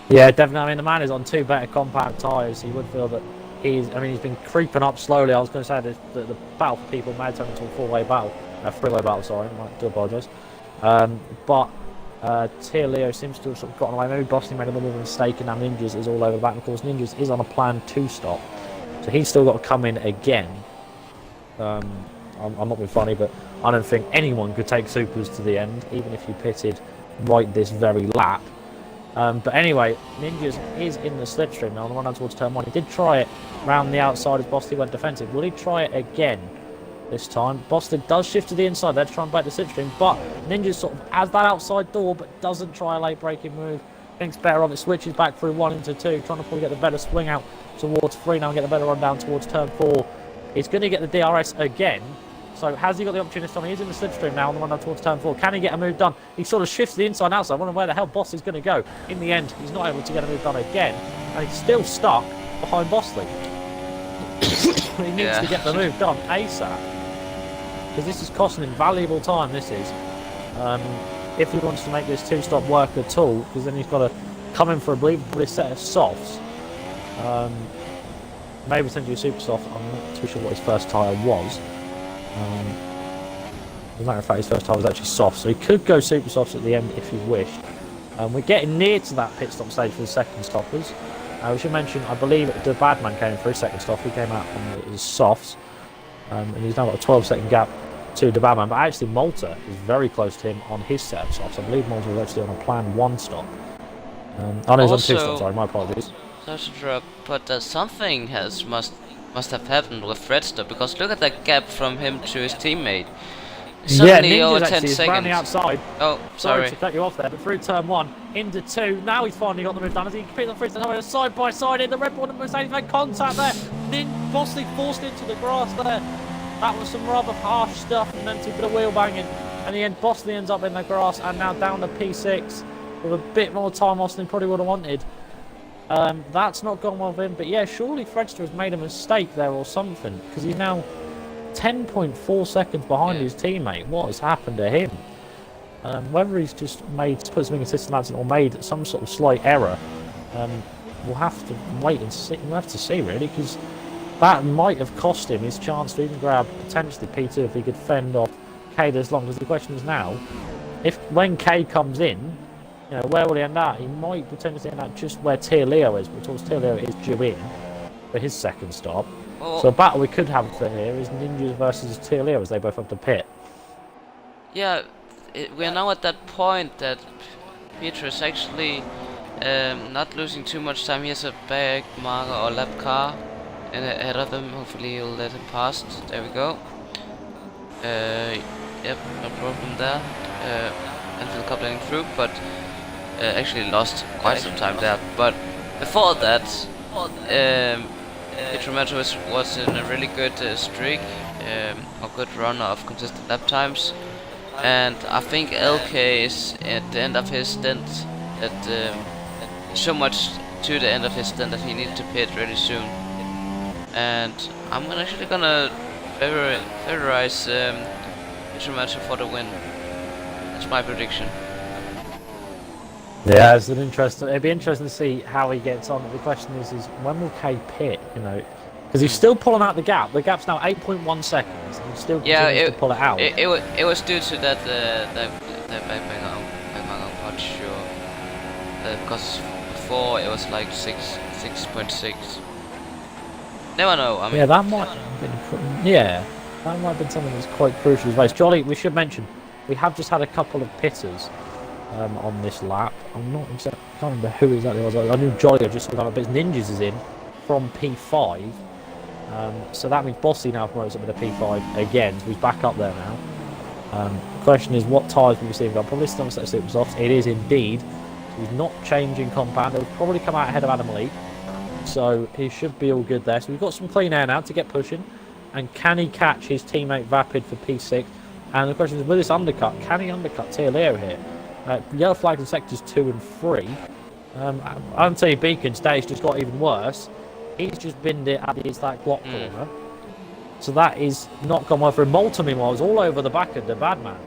[SPEAKER 2] Yeah, definitely. I mean, the man is on 2 better compact tyres. He would feel that he's been creeping up slowly. I was going to say that the battle for people may turn into a three-way battle, sorry, I do apologise. But Leo seems to have sort of gotten away. Maybe Bosley made a little bit of a mistake, and now Ninjas is all over the back. And of course, Ninjas is on a planned 2 stop, so he's still got to come in again. I'm not being funny, but I don't think anyone could take supers to the end, even if you pitted right this very lap. But anyway, Ninjas is in the slipstream now on the run down towards turn 1. He did try it round the outside as Bosley went defensive. Will he try it again this time? Bosley does shift to the inside there to try and break the slipstream, but Ninjas sort of has that outside door but doesn't try a late braking move. Thinks better of it, switches back through 1 into 2, trying to probably get the better swing out towards 3 now and get the better run down towards turn 4. He's going to get the DRS again. So has he got the opportunity? He's in the slipstream now on the run down towards turn 4. Can he get a move done? He sort of shifts the inside and outside. I wonder where the hell Bosley's going to go. In the end, he's not able to get a move done again, and he's still stuck behind Bosley. He needs to get the move done ASAP, because this is costing him valuable time. This is, if he wants to make this 2-stop work at all, because then he's got to come in for a believable set of softs. Maybe send you a super soft. I'm not too sure what his first tyre was. As a matter of fact, his first tyre was actually soft, so he could go super softs at the end if he wished. We're getting near to that pit stop stage for the second stoppers. We should mention, I believe the Badman came in for his second stop. He came out on his softs, and he's now got a 12-second gap to the Badman. But actually, Malta is very close to him on his set of softs. I believe Malta was actually on a planned 1 stop. Oh no, he's on 2 stops. Sorry, my apologies.
[SPEAKER 1] Such a drop, but something must have happened with Fredster, because look at that gap from him to his teammate. Suddenly over 10 seconds. Around the
[SPEAKER 2] outside.
[SPEAKER 1] Oh, sorry
[SPEAKER 2] to cut you off there, but through turn 1 into 2. Now he's finally got the move done. As he competes on Fredster, side by side in the Red Bull and Mercedes made contact there. Then Bosley forced into the grass there. That was some rather harsh stuff, and then took a bit of wheel banging. And in the end, Bosley ends up in the grass and now down to P6 with a bit more time Austin probably would have wanted. That's not gone well with him, but yeah, surely Fredster has made a mistake there or something, because he's now 10.4 seconds behind his teammate. What has happened to him? Whether he's just put something consistent or made some sort of slight error, we'll have to wait and see. We'll have to see really, because that might have cost him his chance to even grab potentially P2 if he could fend off K this long. Because the question is now, when K comes in, where will he end up? He might potentially end up just where Leo is, but of course Leo is due in for his second stop. Oh. So a battle we could have for here is Ninjas versus Leo as they both have to pit.
[SPEAKER 1] Yeah, we're now at that point that Peter is actually not losing too much time. He has a back marker or lap car ahead of him. Hopefully he'll let him pass. There we go. Yep, no problem there. And Phil coupling through, but actually lost quite some time there. But before that, Kahmundo was in a really good streak, a good run of consistent lap times, and I think LK is at the end of his stint. That so much to the end of his stint that he needs to pit really soon. And I'm actually gonna favorize Kahmundo for the win. That's my prediction.
[SPEAKER 2] Yeah, it's an interesting. It'd be interesting to see how he gets on. The question is when will K pit? You know, because he's still pulling out the gap. The gap's now 8.1 seconds, and he still continues to pull it out.
[SPEAKER 1] It was due to that I'm not sure, because before it was like 6.6. Never know. I mean,
[SPEAKER 2] yeah, that might have been. Yeah, that might have been something that's quite crucial as well. Jolly, we should mention we have just had a couple of pitters on this lap. I'm not exactly, I can't remember who exactly it was. I knew Jolly had just got a bit. Ninjas is in from P5, so that means Bossy now promotes up to the P5 again. So he's back up there now. The question is, what tyres will we see him go? Probably still set super softs. It is indeed. So he's not changing compound. He'll probably come out ahead of Adam Lee. So he should be all good there. So we've got some clean air now to get pushing. And can he catch his teammate Vapid for P6? And the question is, with this undercut, can he undercut Leo here? Yellow flags in sectors 2 and 3. Anthony Beacon's day's just got even worse. He's just binned it at his block corner. So that is not gone well for him. Malta, meanwhile, is all over the back of the bad man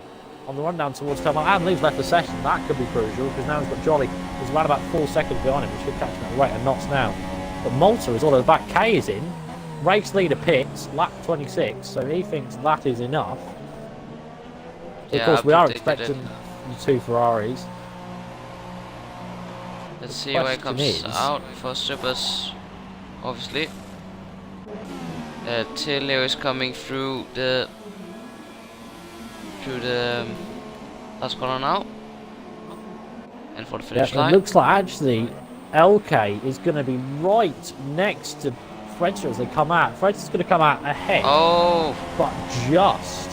[SPEAKER 2] on the run down towards Carmel. Adam Lee's left the session. That could be crucial because now he's got Jolly, who's around about 4 seconds behind him. He should catch him at the rate of knots now. But Malta is all over the back. K is in. Race leader pits, lap 26. So he thinks that is enough. So
[SPEAKER 1] yeah,
[SPEAKER 2] of course, we are expecting 2 Ferraris.
[SPEAKER 1] Let's see where it comes out for Supers, obviously. Leo is coming through the last corner now, and for the finish line.
[SPEAKER 2] It looks like actually LK is going to be right next to Fredster as they come out. Fredster's going to come out ahead.
[SPEAKER 1] Oh,
[SPEAKER 2] but just.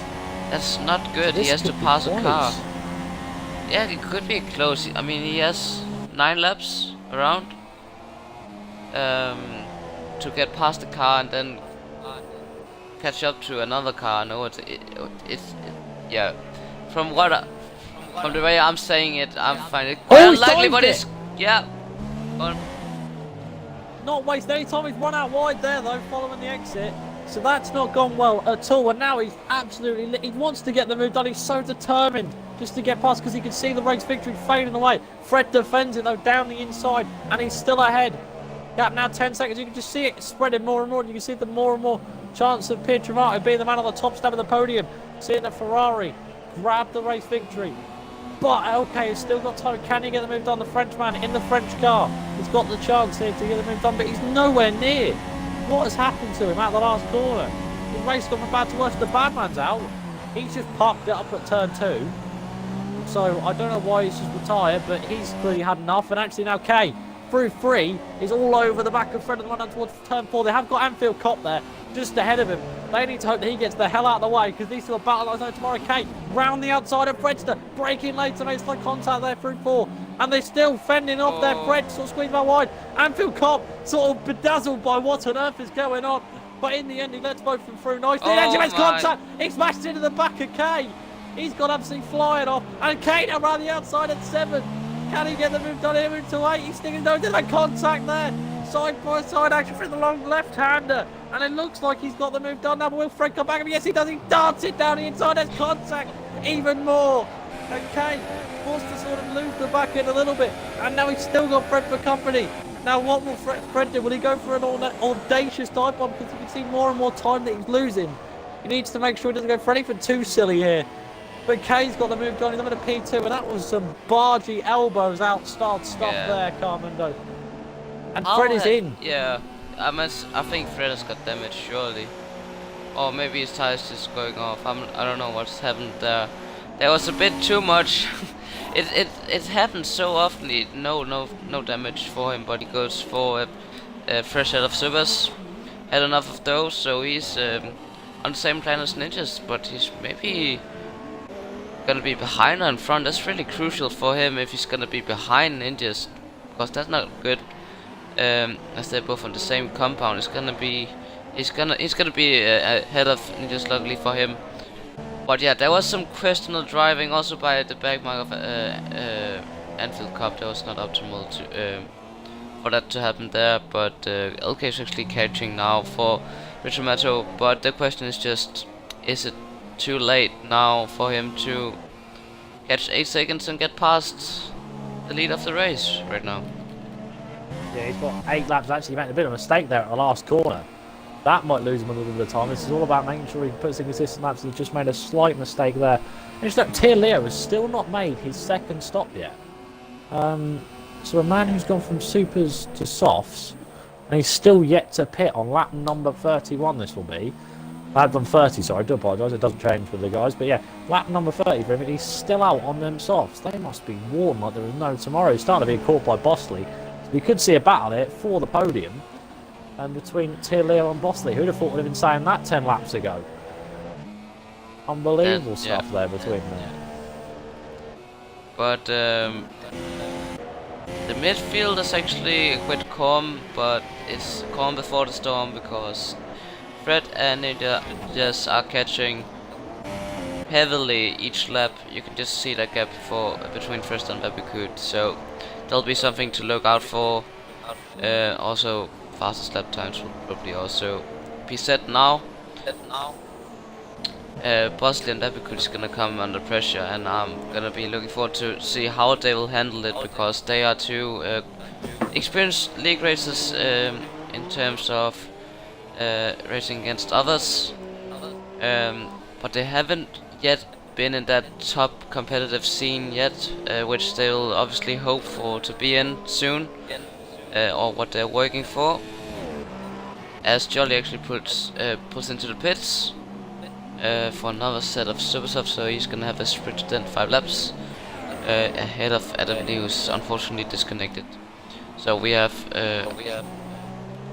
[SPEAKER 1] That's not good.
[SPEAKER 2] So
[SPEAKER 1] he has to pass a car. Yeah, it could be close. I mean, he has 9 laps around to get past the car and then catch up to another car. No, it's yeah. From the way I'm saying it, I'm finding it quite unlikely, but it's
[SPEAKER 2] not wasting any time. He's run out wide there though, following the exit. So that's not gone well at all. And now he's absolutely he wants to get the move done. He's so determined just to get past because he can see the race victory fading away. Fred defends it though down the inside, and he's still ahead. Gap now 10 seconds. You can just see it spreading more and more. And you can see the more and more chance of Pietramati being the man on the top step of the podium. Seeing the Ferrari grab the race victory. But LK has still got time. Can he get the move done? The Frenchman in the French car. He's got the chance here to get the move done, but he's nowhere near. What has happened to him at the last corner? The race gone from bad to worse. The bad man's out. He's just parked it up at turn 2. So I don't know why he's just retired, but he's clearly had enough. And actually now K through 3 is all over the back of Fred and the run down towards turn 4. They have got Anfield Cop there just ahead of him. They need to hope that he gets the hell out of the way because these two are battling like tomorrow. K round the outside of Fredster, breaking late to make slight contact there through 4. And they're still fending off their Fred, sort of squeezed by wide. Anfield Cop sort of bedazzled by what on earth is going on. But in the end, he lets both of them through nicely. And he makes contact. He smashed into the back of K. He's got absolutely flying off. And K now around the outside at 7. Can he get the move done here into 8? He's sticking nose in that contact there. Side by side action for the long left-hander. And it looks like he's got the move done now. But will Fred come back? Yes, he does. He darts it down the inside. There's contact even more. And K forced to sort of lose the back end a little bit. And now he's still got Fred for company. Now what will Fred do? Will he go for an audacious dive bomb? Because you can see more and more time that he's losing. He needs to make sure he doesn't go for anything too silly here. But K's got the move done. He's up at a P2, and that was some bargy elbows out start stuff there, Kahmundo. And Fred is in.
[SPEAKER 1] Yeah, I think Fred has got damage, surely. Or maybe his tire's just going off. I don't know what's happened there. There was a bit too much. it happens so often. No damage for him, but he goes for a fresh set of supers. Had enough of those, so he's on the same plan as Ninjas, but he's maybe gonna be behind or in front. That's really crucial for him if he's gonna be behind Ninjas, because that's not good. As they're both on the same compound, he's gonna be ahead of Ninjas, luckily for him. But yeah, there was some questionable driving also by the backmark of Anfield Cup. That was not optimal to for that to happen there. But LK is actually catching now for Richard. But the question is just, is it too late now for him to catch 8 seconds and get past the lead of the race right now?
[SPEAKER 2] Yeah, he's got 8 laps. Actually, he made a bit of a mistake there at the last corner. That might lose him a little bit of time. This is all about making sure he puts in consistent laps. He's just made a slight mistake there. And just look, Tia Leo has still not made his second stop yet. So a man who's gone from supers to softs, and he's still yet to pit on lap number 31. This will be lap number 30. Sorry, I do apologise. It doesn't change for the guys, but yeah, lap number 30 for him. And he's still out on them softs. They must be worn like there is no tomorrow. He's starting to be caught by Bosley. So we could see a battle here for the podium. And between Tia Leo and Bosley, who'd have thought would have been saying that 10 laps ago? Unbelievable stuff there between them.
[SPEAKER 1] But the midfield is actually a bit calm, but it's calm before the storm because Fred and Ninja just are catching heavily each lap. You can just see that gap between first and Babikut, so there'll be something to look out for. Also, fastest lap times will probably also be set now. Bosley and Babikut is gonna come under pressure, and I'm gonna be looking forward to see how they will handle it, because they are two experienced league racers in terms of racing against others, but they haven't yet been in that top competitive scene yet, which they will obviously hope for to be in soon, or what they're working for. As Jolly actually puts into the pits for another set of super subs, so he's gonna have a sprint to then 5 laps ahead of Adam Lee, who's unfortunately disconnected. So we have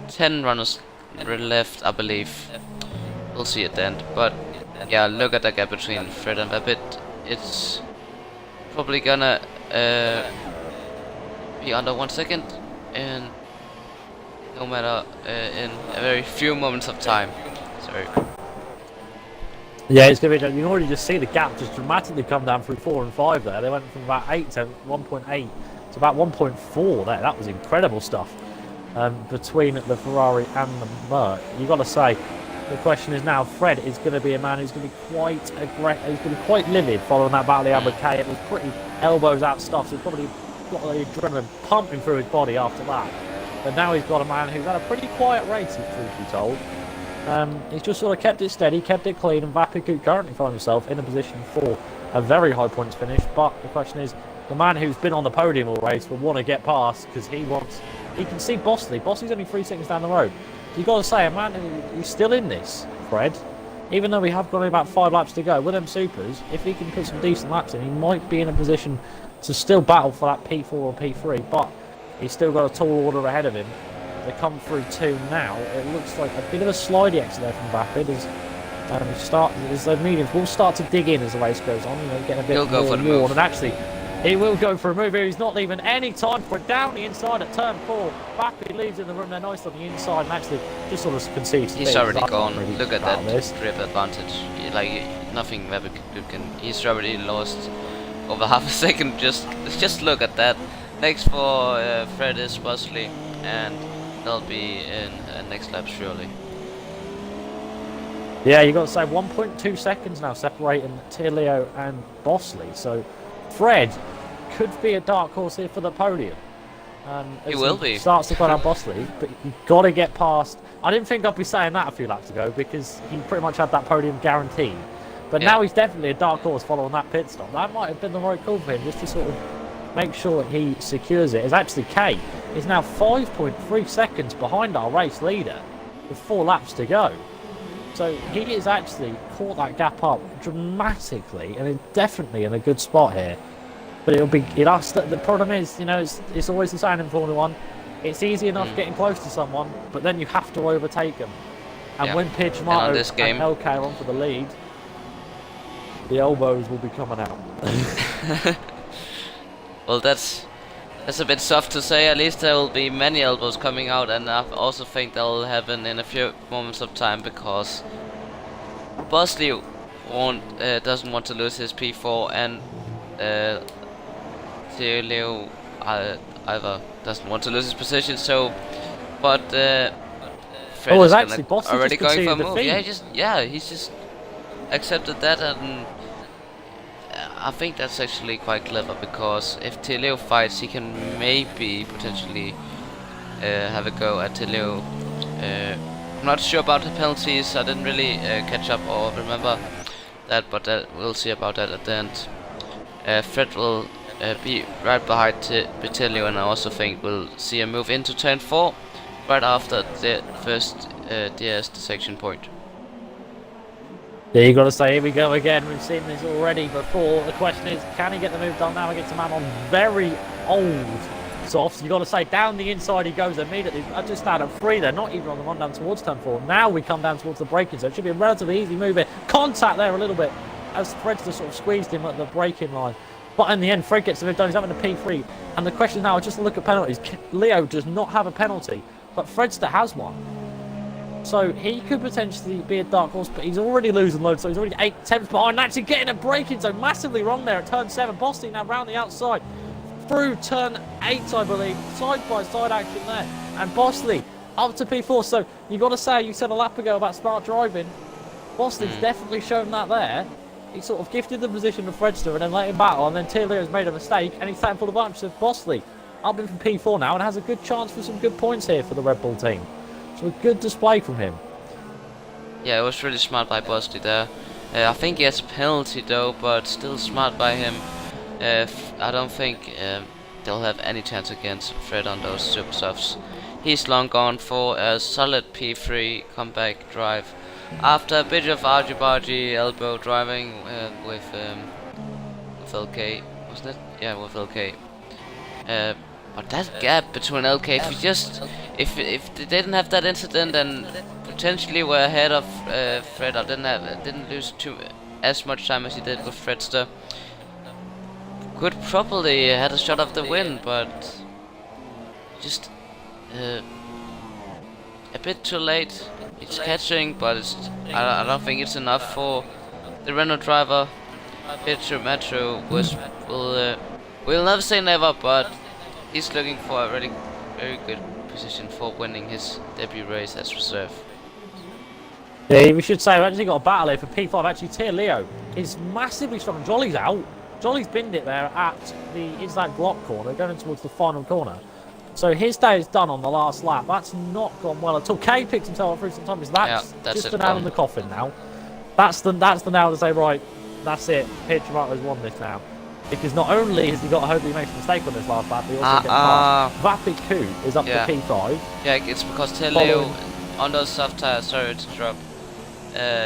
[SPEAKER 1] 10 runners left, I believe. We'll see at the end, but yeah, look at that gap between Fred and Babbitt. It's probably gonna be under 1 second, and no matter in a very few moments of time. Sorry.
[SPEAKER 2] Yeah, it's going to be. You can already just see the gap just dramatically come down through 4 and 5 there. They went from about 8 to 1.8 to about 1.4 there. That was incredible stuff between the Ferrari and the Merc. You've got to say, the question is now, Fred is going to be a man who's going to be quite aggressive. He's going to be quite livid following that battle of Albert K. It was pretty elbows out stuff, so he's probably got the adrenaline pumping through his body after that. But now he's got a man who's had a pretty quiet race, if truth be told. He's just sort of kept it steady, kept it clean, and Babikut currently finds himself in a position for a very high points finish. But the question is, the man who's been on the podium all race will want to get past, because he can see Bosley. Bosley's only 3 seconds down the road. You've got to say, a man who's still in this, Fred, even though we have got about 5 laps to go, with them supers, if he can put some decent laps in, he might be in a position to still battle for that P4 or P3, but he's still got a tall order ahead of him. They come through 2 now. It looks like a bit of a slidey exit there from Babbitt as the mediums will start to dig in as the race goes on. You know, getting a bit more worn, and actually he will go for a move here. He's not leaving any time for it. Down the inside at turn 4. Babbitt leaves in the room there nicely on the inside, and actually just sort of concedes.
[SPEAKER 1] He's already gone. Really look at that grip advantage. Like nothing Babbitt can. He's already lost over half a second. Just look at that. Next for Fred is Bosley, and they'll be in next lap surely. Yeah, you got to say 1.2 seconds now separating Tia Leo and Bosley. So Fred could be a dark horse here for the podium. He will be.
[SPEAKER 2] Starts to go down Bosley, but you've got to get past. I didn't think I'd be saying that a few laps ago, because he pretty much had that podium guaranteed. But now he's definitely a dark horse following that pit stop. That might have been the right call for him, just to sort of make sure he secures it. As actually Kate is now 5.3 seconds behind our race leader with 4 laps to go. So he is actually caught that gap up dramatically, and is definitely in a good spot here. But the problem is, you know, it's always the same in Formula 1. It's easy enough getting close to someone, but then you have to overtake them. And when Pierre Tomato and LK are on for the lead, The elbows will be coming out.
[SPEAKER 1] Well, that's a bit soft to say. At least there will be many elbows coming out, and I also think that will happen in a few moments of time because Bosley doesn't want to lose his P4, and Theo either doesn't want to lose his position. So, but Fred is
[SPEAKER 2] actually, Bosley
[SPEAKER 1] already
[SPEAKER 2] just
[SPEAKER 1] going for a move.
[SPEAKER 2] defeat.
[SPEAKER 1] He's just accepted that, and I think that's actually quite clever because if Theo fights, he can maybe potentially have a go at Theo. I'm not sure about the penalties. I didn't really catch up or remember that, but we'll see about that at the end. Fred will be right behind Theo, and I also think we'll see a move into turn 4 right after the first DS section point.
[SPEAKER 2] Yeah, you got to say, here we go again. We've seen this already before. The question is, can he get the move done now against a man on very old softs? You got to say, down the inside he goes immediately. I just started 3 there, not even on the run down towards turn 4. Now we come down towards the braking, so it should be a relatively easy move here. Contact there a little bit as Fred's just sort of squeezed him at the braking line. But in the end, Fred gets the move done. He's having a P3. And the question now is just to look at penalties. Leo does not have a penalty, but Fredster has one. So he could potentially be a dark horse, but he's already losing loads, so he's already 8 tenths behind, actually getting a braking zone massively wrong there at turn 7. Bosley now round the outside through turn 8, I believe. Side by side action there. And Bosley up to P4. So you got to say, you said a lap ago about smart driving. Bosley's definitely shown that there. He sort of gifted the position to Fredster and then let him battle, and then Leo's made a mistake and he's taken full advantage of Bosley. Up in from P4 now and has a good chance for some good points here for the Red Bull team. So a good display from him.
[SPEAKER 1] Yeah, it was really smart by Bosley there. I think he has a penalty though, but still smart by him. I don't think they'll have any chance against Fred on those super softs. He's long gone for a solid P3 comeback drive after a bit of argy-bargy elbow driving with LK, wasn't it? Yeah, with LK. But that gap between LK, if they didn't have that incident, then potentially we're ahead of Fred. I didn't lose as much time as he did with Fredster. Could probably had a shot of the win, but just a bit too late. It's catching, but I don't think it's enough for the Renault driver. Pietro Metro will never say never, but he's looking for a really very good position for winning his debut race as reserve.
[SPEAKER 2] Yeah, we should say we've actually got a battle here for P5. Actually, Tier Leo is massively strong. Jolly's out. Jolly's binned it there at it's that Glock corner, going towards the final corner. So his day is done on the last lap. That's not gone well at all. K picked himself up through some time. That's just the nail in the coffin now. That's the nail to say, right, that's it. Pietro has won this now. Because not only has he got to hope he makes a mistake on this last lap, he also gets past. Vapid Coup is up to P5.
[SPEAKER 1] Yeah, it's because Teleo on those soft tires, sorry to drop,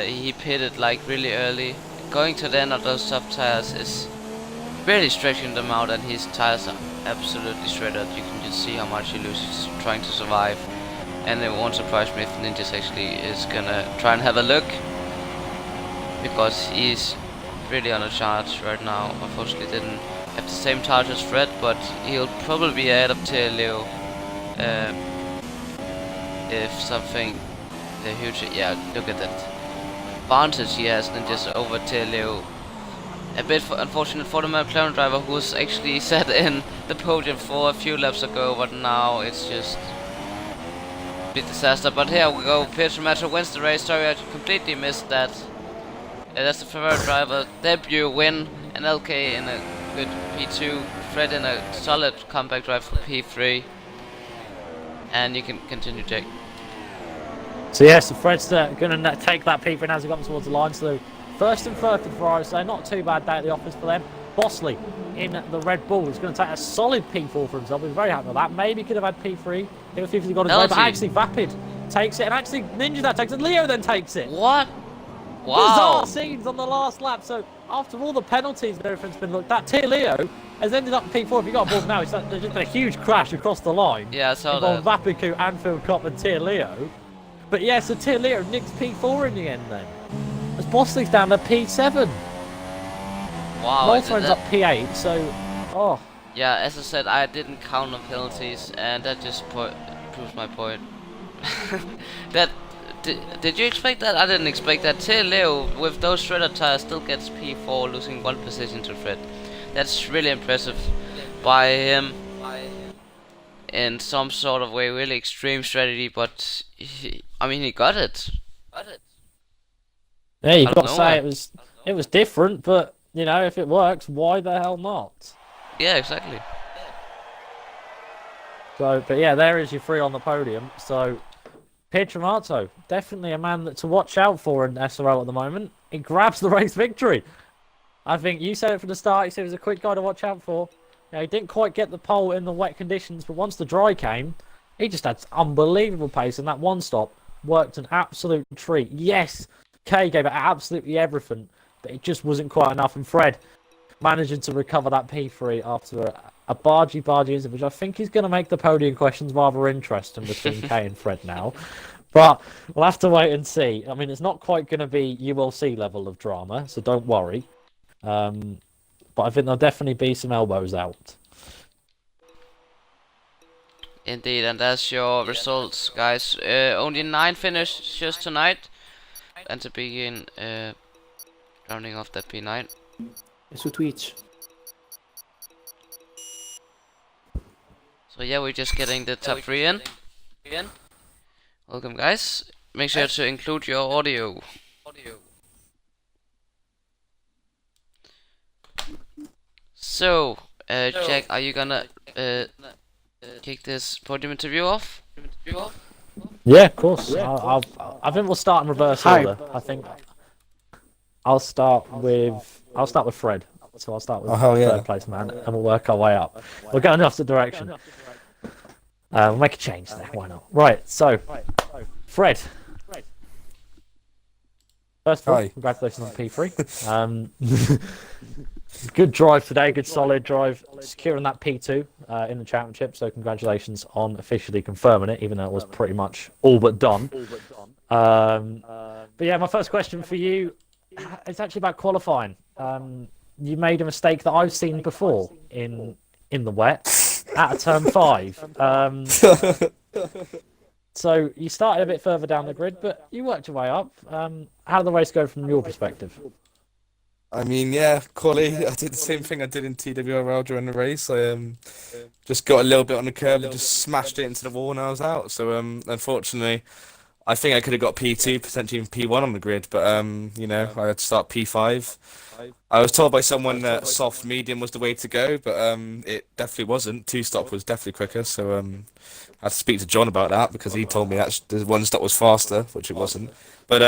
[SPEAKER 1] he pitted like really early. Going to the end of those soft tires is really stretching them out, and his tires are absolutely shredded. You can just see how much he loses trying to survive. And it won't surprise me if Ninjas actually is gonna try and have a look, because he's really on a charge right now. Unfortunately didn't have the same charge as Fred, but he'll probably be ahead of Teleo if something huge. Yeah, look at that advantage he has, Ninjas over Teleo. A bit unfortunate for the McLaren driver, who's actually sat in the podium for a few laps ago, but now it's just a bit disaster. But here we go, Pietro Metro wins the race. Sorry, I completely missed that. That's the Ferrari driver debut win, and LK in a good P2, Fred in a solid comeback drive for P3. And you can continue, Jake.
[SPEAKER 2] So yes, Fred's going to take that P3 and as he comes towards the line. So first and third for the Ferrari, so not too bad day at the office for them. Bosley in the Red Bull is going to take a solid P4 for himself. He's very happy with that. Maybe he could have had P3 if he got his way, but actually Vapid takes it, and actually Ninja that takes it. Leo then takes it.
[SPEAKER 1] What? Wow.
[SPEAKER 2] Bizarre scenes on the last lap. So after all the penalties and everything's been looked at, Tier Leo has ended up in P4. If you got a ball now, there's just been a huge crash across the line.
[SPEAKER 1] Yeah, I saw that.
[SPEAKER 2] Vapiku, Anfield Cop and Tier Leo. But yeah, so Tier Leo nicks P4 in the end then. As Bosley's down to P7.
[SPEAKER 1] Wow,
[SPEAKER 2] Malta ends up P8, so oh.
[SPEAKER 1] Yeah, as I said, I didn't count on penalties, and that just proves my point. that did you expect that? I didn't expect that. Till Leo, with those shredder tires, still gets P4, losing 1 position to Fred. That's really impressive by him. In some sort of way, really extreme strategy, but I mean, he got it.
[SPEAKER 2] Yeah, you've got to say it was different, but you know, if it works, why the hell not?
[SPEAKER 1] Yeah, exactly.
[SPEAKER 2] So, but yeah, there is your 3 on the podium. So, Pietromato, definitely a man to watch out for in SRL at the moment. He grabs the race victory. I think you said it from the start. You said he was a quick guy to watch out for. He didn't quite get the pole in the wet conditions, but once the dry came, he just had unbelievable pace, and that one stop worked an absolute treat. Yes, Kay gave it absolutely everything, but it just wasn't quite enough. And Fred managing to recover that P3 after a bargy incident, which I think is going to make the podium questions rather interesting between Kay and Fred now. But we'll have to wait and see. I mean, it's not quite going to be ULC level of drama, so don't worry. But I think there'll definitely be some elbows out.
[SPEAKER 1] Indeed, and that's your results, guys. Only 9 finishes tonight, and to begin rounding off that P9.
[SPEAKER 3] Su Twitch.
[SPEAKER 1] So yeah, we're just getting the top 3 in. Welcome, guys. Make sure to include your audio. So, Jack, are you gonna kick this podium interview off?
[SPEAKER 2] Yeah, of course. I think we'll start in reverse order. I think I'll start with Fred. So I'll start with third place man, and we'll work our way up. We'll go in the opposite direction. We'll make a change there. Why not? Right. So, Fred. First of all, congratulations on P3. Good drive today, good solid drive, securing that P2 in the championship. So congratulations on officially confirming it, even though it was pretty much all but done. But yeah, my first question for you is actually about qualifying. You made a mistake that I've seen before in the wet at a turn 5. So you started a bit further down the grid, but you worked your way up. How did the race go from your perspective?
[SPEAKER 3] I mean, yeah, quali. I did the same thing I did in TWRL during the race. I just got a little bit on the curb and just smashed it into the wall and I was out. So unfortunately, I think I could have got P2, potentially even P1 on the grid, but you know, I had to start P5. I was told by someone that soft medium was the way to go, but it definitely wasn't. 2-stop was definitely quicker, so I had to speak to John about that because he told me that the 1-stop was faster, which it wasn't. But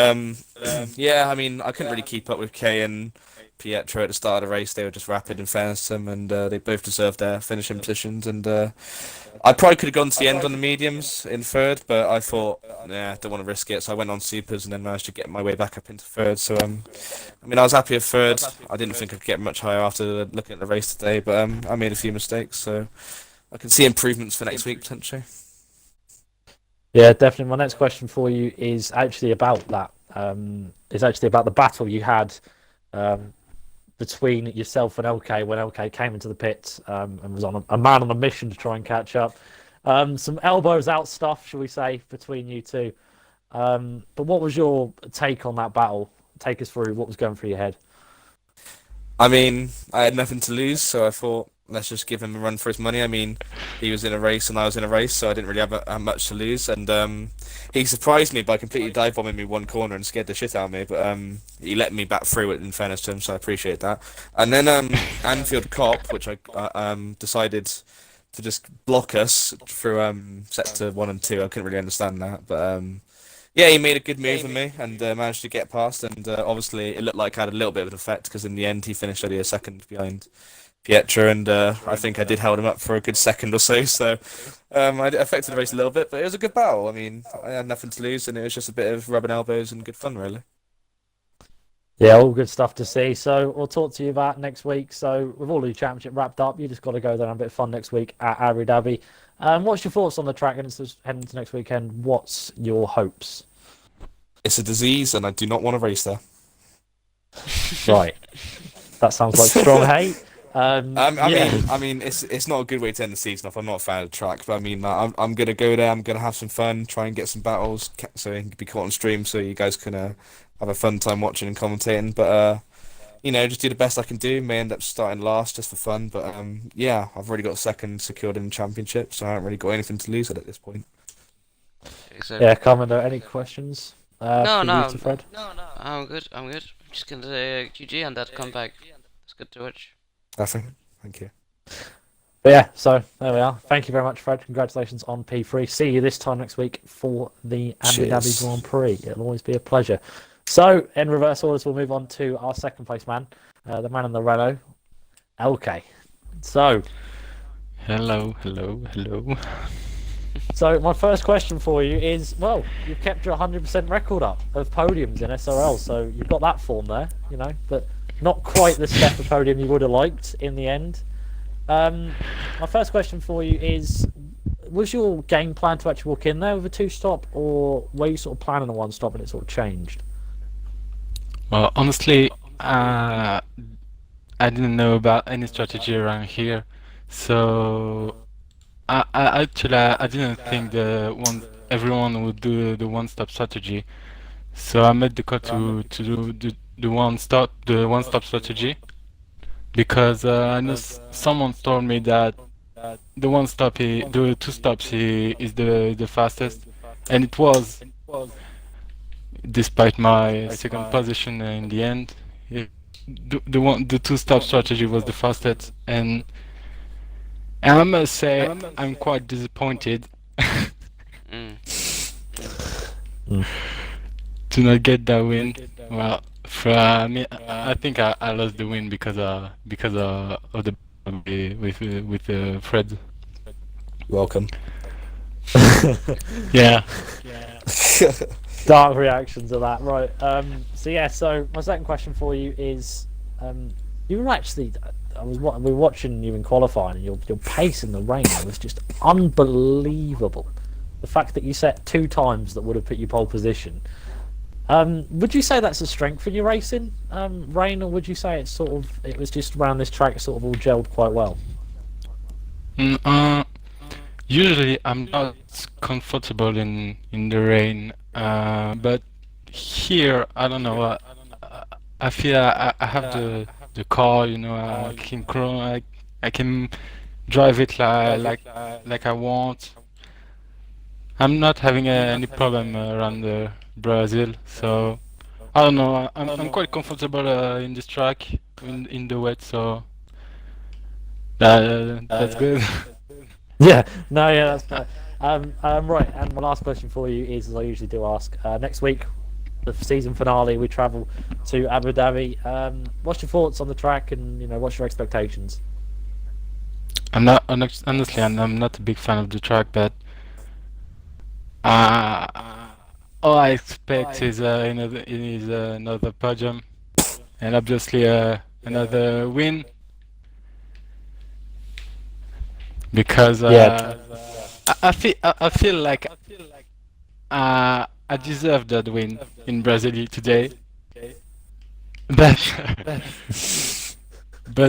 [SPEAKER 3] yeah, I mean, I couldn't really keep up with Kay and Pietro at the start of the race. They were just rapid in fairness to them, and they both deserved their finishing positions. And I probably could have gone to the end on the mediums in third, but I thought, nah, don't want to risk it. So I went on supers and then managed to get my way back up into third. So I mean, I was happy with third. I didn't think I'd get much higher after looking at the race today, but I made a few mistakes, so I can see improvements for next week potentially.
[SPEAKER 2] Yeah, definitely. My next question for you is actually about that. It's actually about the battle you had between yourself and LK when LK came into the pit and was on a man on a mission to try and catch up. Some elbows out stuff, shall we say, between you two. But what was your take on that battle? Take us through what was going through your head.
[SPEAKER 3] I mean, I had nothing to lose, so I thought, let's just give him a run for his money. I mean, he was in a race and I was in a race, so I didn't really have much to lose. And he surprised me by completely dive bombing me one corner and scared the shit out of me. But he let me back through it in fairness to him, so I appreciate that. And then Anfield Cop, which I decided to just block us through sector 1 and 2. I couldn't really understand that, but yeah, he made a good move on me and managed to get past. And obviously, it looked like I had a little bit of an effect because in the end, he finished only a second behind Pietro, and I think I did hold him up for a good second or so. So I affected the race a little bit, but it was a good battle. I mean, I had nothing to lose, and it was just a bit of rubbing elbows and good fun, really.
[SPEAKER 2] Yeah, all good stuff to see. So we'll talk to you about next week. So with all of your championship wrapped up, you just got to go there and have a bit of fun next week at Abu Dhabi. What's your thoughts on the track and heading into next weekend? What's your hopes?
[SPEAKER 3] It's a disease, and I do not want to race there.
[SPEAKER 2] Right. That sounds like strong hate.
[SPEAKER 3] I mean, it's not a good way to end the season off. I'm not a fan of the track, but I mean, I'm gonna go there. I'm gonna have some fun, try and get some battles, so it can be caught on stream, so you guys can have a fun time watching and commentating. But you know, just do the best I can do. May end up starting last just for fun, but yeah, I've already got second secured in the championship, so I haven't really got anything to lose at this point.
[SPEAKER 1] Exactly.
[SPEAKER 2] Yeah, Commentators, any questions?
[SPEAKER 1] No,
[SPEAKER 2] for you to Fred?
[SPEAKER 1] no. I'm good. I'm just gonna say QG on that comeback. It's good to watch.
[SPEAKER 3] Nothing. Thank you.
[SPEAKER 2] But yeah, so there we are. Thank you very much, Fred. Congratulations on P3. See you this time next week for the Abu Dhabi Grand Prix. It'll always be a pleasure. So, in reverse orders, we'll move on to our second place man, the man in the Renault, LK. So,
[SPEAKER 4] Hello.
[SPEAKER 2] So my first question for you is, well, you've kept your 100% record up of podiums in SRL, so you've got that form there, you know, but not quite the step of podium you would have liked in the end. My first question for you is, was your game plan to actually walk in there with a two-stop, or were you sort of planning a one-stop and it sort of changed?
[SPEAKER 4] Well, honestly, I didn't know about any strategy around here, so I didn't think everyone would do the one-stop strategy. So I made the call to do the one-stop strategy, because I know someone told me that the two stops is the fastest, and it was, despite my second position in the end. The two-stop strategy was the fastest, and I must say I'm quite disappointed to not get that win. Well, for me, I think I lost the win because of the with Fred.
[SPEAKER 3] Welcome.
[SPEAKER 4] Yeah.
[SPEAKER 2] Dark reaction to that, right? So yeah, so my second question for you is, you were actually, we were watching you in qualifying, and your pace in the rain was just unbelievable. The fact that you set 2 times that would have put you pole position. Would you say that's a strength for your racing, rain, or would you say it was just around this track, it sort of all gelled quite well?
[SPEAKER 4] Usually I'm not comfortable in the rain, but here I don't know. I feel I have the car, you know. I can drive it like I want. I'm not having any problem around Brazil, so I don't know. I'm quite comfortable in this track in the wet, so that's good.
[SPEAKER 2] Yeah, no, yeah, that's fair. Right, and my last question for you is, as I usually do ask, next week, the season finale, we travel to Abu Dhabi. What's your thoughts on the track, and what's your expectations?
[SPEAKER 4] Honestly, I'm not a big fan of the track, but all I expect is another podium, and obviously another win. Because I feel like I deserve that win in Brazil today, but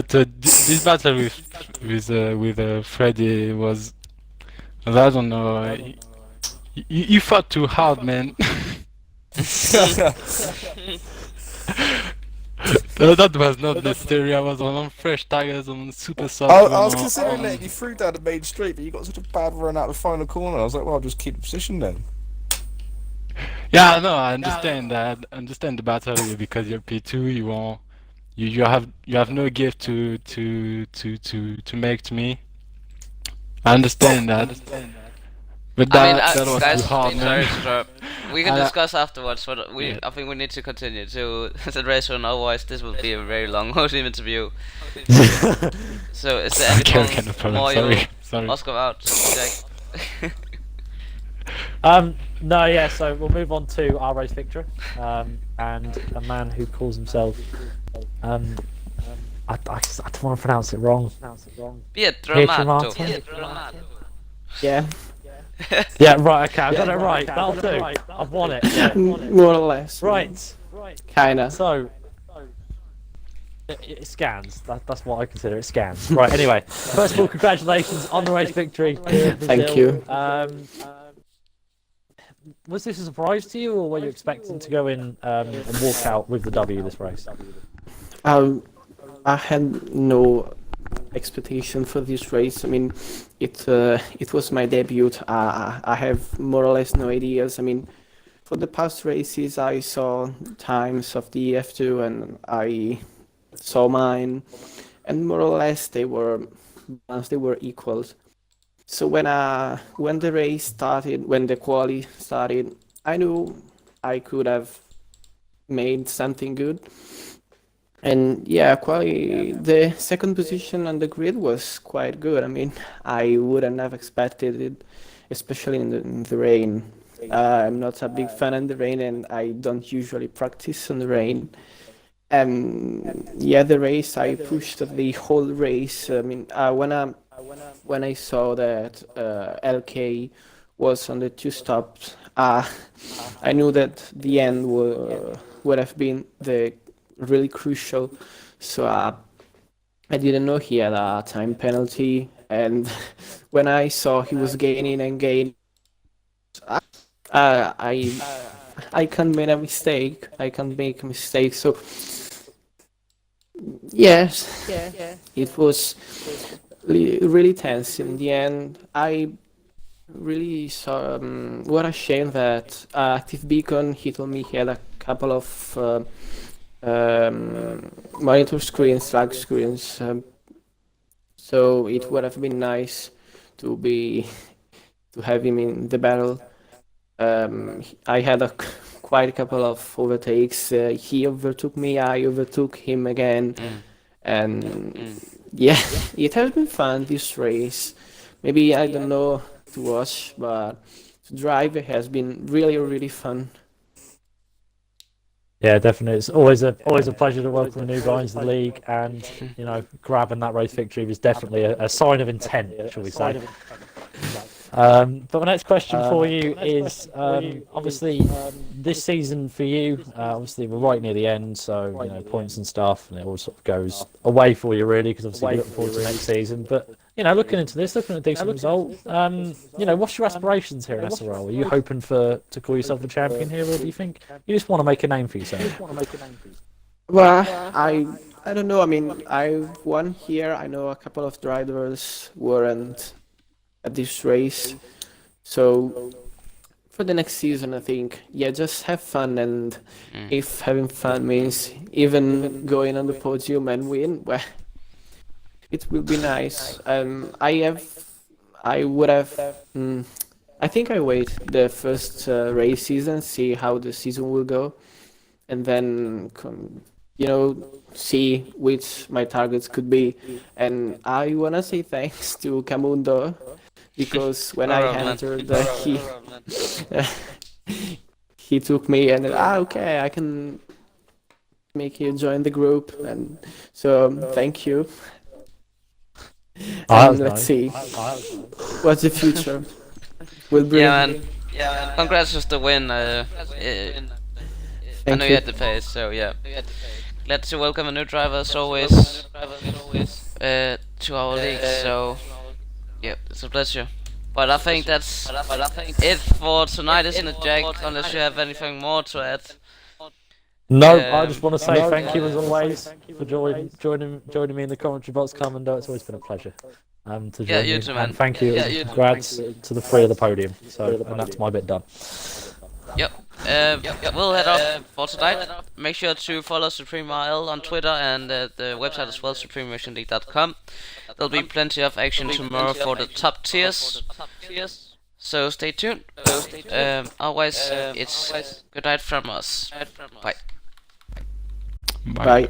[SPEAKER 4] this battle with Freddy was, I don't know, you fought too hard, man. That was not necessary. I was on fresh tires, on super soft.
[SPEAKER 3] I was considering letting you through down the main street, but you got such a bad run out the final corner. I was like, well, I'll just keep the position then.
[SPEAKER 4] Yeah, no, I understand that. I understand the battle because you're P2. You have no gift to make to me. I understand that. But that was
[SPEAKER 1] guys,
[SPEAKER 4] too hard, man.
[SPEAKER 1] sorry. We can discuss afterwards, but I think we need to continue to the race run, otherwise this will be a very long team interview. So is there anything
[SPEAKER 4] no problem.
[SPEAKER 1] more
[SPEAKER 4] Sorry.
[SPEAKER 1] Oscar out, Jack?
[SPEAKER 2] No, yeah, so we'll move on to our race victor, and a man who calls himself, I don't want to pronounce it wrong.
[SPEAKER 1] Pietro Mato.
[SPEAKER 2] Yeah. Yeah, right, okay, I've got it right. That'll do. I've won it. Yeah.
[SPEAKER 5] More or less.
[SPEAKER 2] Right.
[SPEAKER 5] Kinda.
[SPEAKER 2] So, It scans. That's what I consider it. Scans. Right. Anyway, first of all, congratulations on the race victory.
[SPEAKER 5] Thank you.
[SPEAKER 2] Was this a surprise to you, or were you expecting to go in and walk out with the W this race?
[SPEAKER 5] I had no expectation for this race. I mean, it was my debut. I have more or less no ideas. I mean, for the past races, I saw times of the F2 and I saw mine, and more or less they were equals. So when the race started, when the quali started, I knew I could have made something good. And yeah, quali, the second position on the grid was quite good. I mean, I wouldn't have expected it, especially in the rain. I'm not a big fan in the rain, and I don't usually practice on the rain. Yeah, the race I pushed the whole race. I mean, when I saw that LK was on the two stops, I knew that the end would have been the really crucial. So I didn't know he had a time penalty, and when I saw he was gaining and gaining, I can't make a mistake. I can't make a mistake. So yes, it was really tense in the end. I really saw. What a shame that Active Beacon, he told me he had a couple of monitor screens, flag screens. So it would have been nice to have him in the battle. I had quite a couple of overtakes. He overtook me, I overtook him again, and yeah, it has been fun this race. Maybe I don't know to watch, but to drive it has been really fun.
[SPEAKER 2] Yeah, definitely. It's always a pleasure to welcome a new guy into the league, and you know, grabbing that race victory was definitely a sign of intent, shall we say? But my next question for you is obviously this season for you. Obviously, we're right near the end, so you know, points and stuff, and it all sort of goes away for you, really, because obviously we look forward to next season. But you know, looking into this, looking at a decent result, you know, what's your aspirations here in SRL? Are you hoping to call yourself a champion here, or do you think you just want to make a name for yourself?
[SPEAKER 5] Well, I don't know. I mean, I've won here. I know a couple of drivers weren't at this race. So for the next season, I think, yeah, just have fun, and if having fun means even going on the podium and win, well, it will be nice. I would have, I think I wait the first race season, see how the season will go, and then you know, see which my targets could be. And I wanna say thanks to Kahmundo, because when I entered, he took me and okay, I can make you join the group, and so thank you. And let's see what the future will bring.
[SPEAKER 1] Yeah, man. Congrats with the win. I know you had the pace, so yeah. Glad to welcome a new driver as always to our league. So yeah, it's a pleasure. But I think that's it for tonight, isn't it, Jack? Unless you have anything more to add.
[SPEAKER 2] No, I just want to say thank you as always for joining me in the commentary box, Commentators. It's always been a pleasure to join
[SPEAKER 1] you too, man.
[SPEAKER 2] And thank you, congrats to the three of the podium. So, and that's my bit done.
[SPEAKER 1] Yep. We'll head off for tonight. Make sure to follow SupremeRL on Twitter and the website as well, suprememissionleague.com. There'll be plenty of action tomorrow for the top tiers. So stay tuned. Otherwise, it's good night from us. Bye.
[SPEAKER 5] Bye.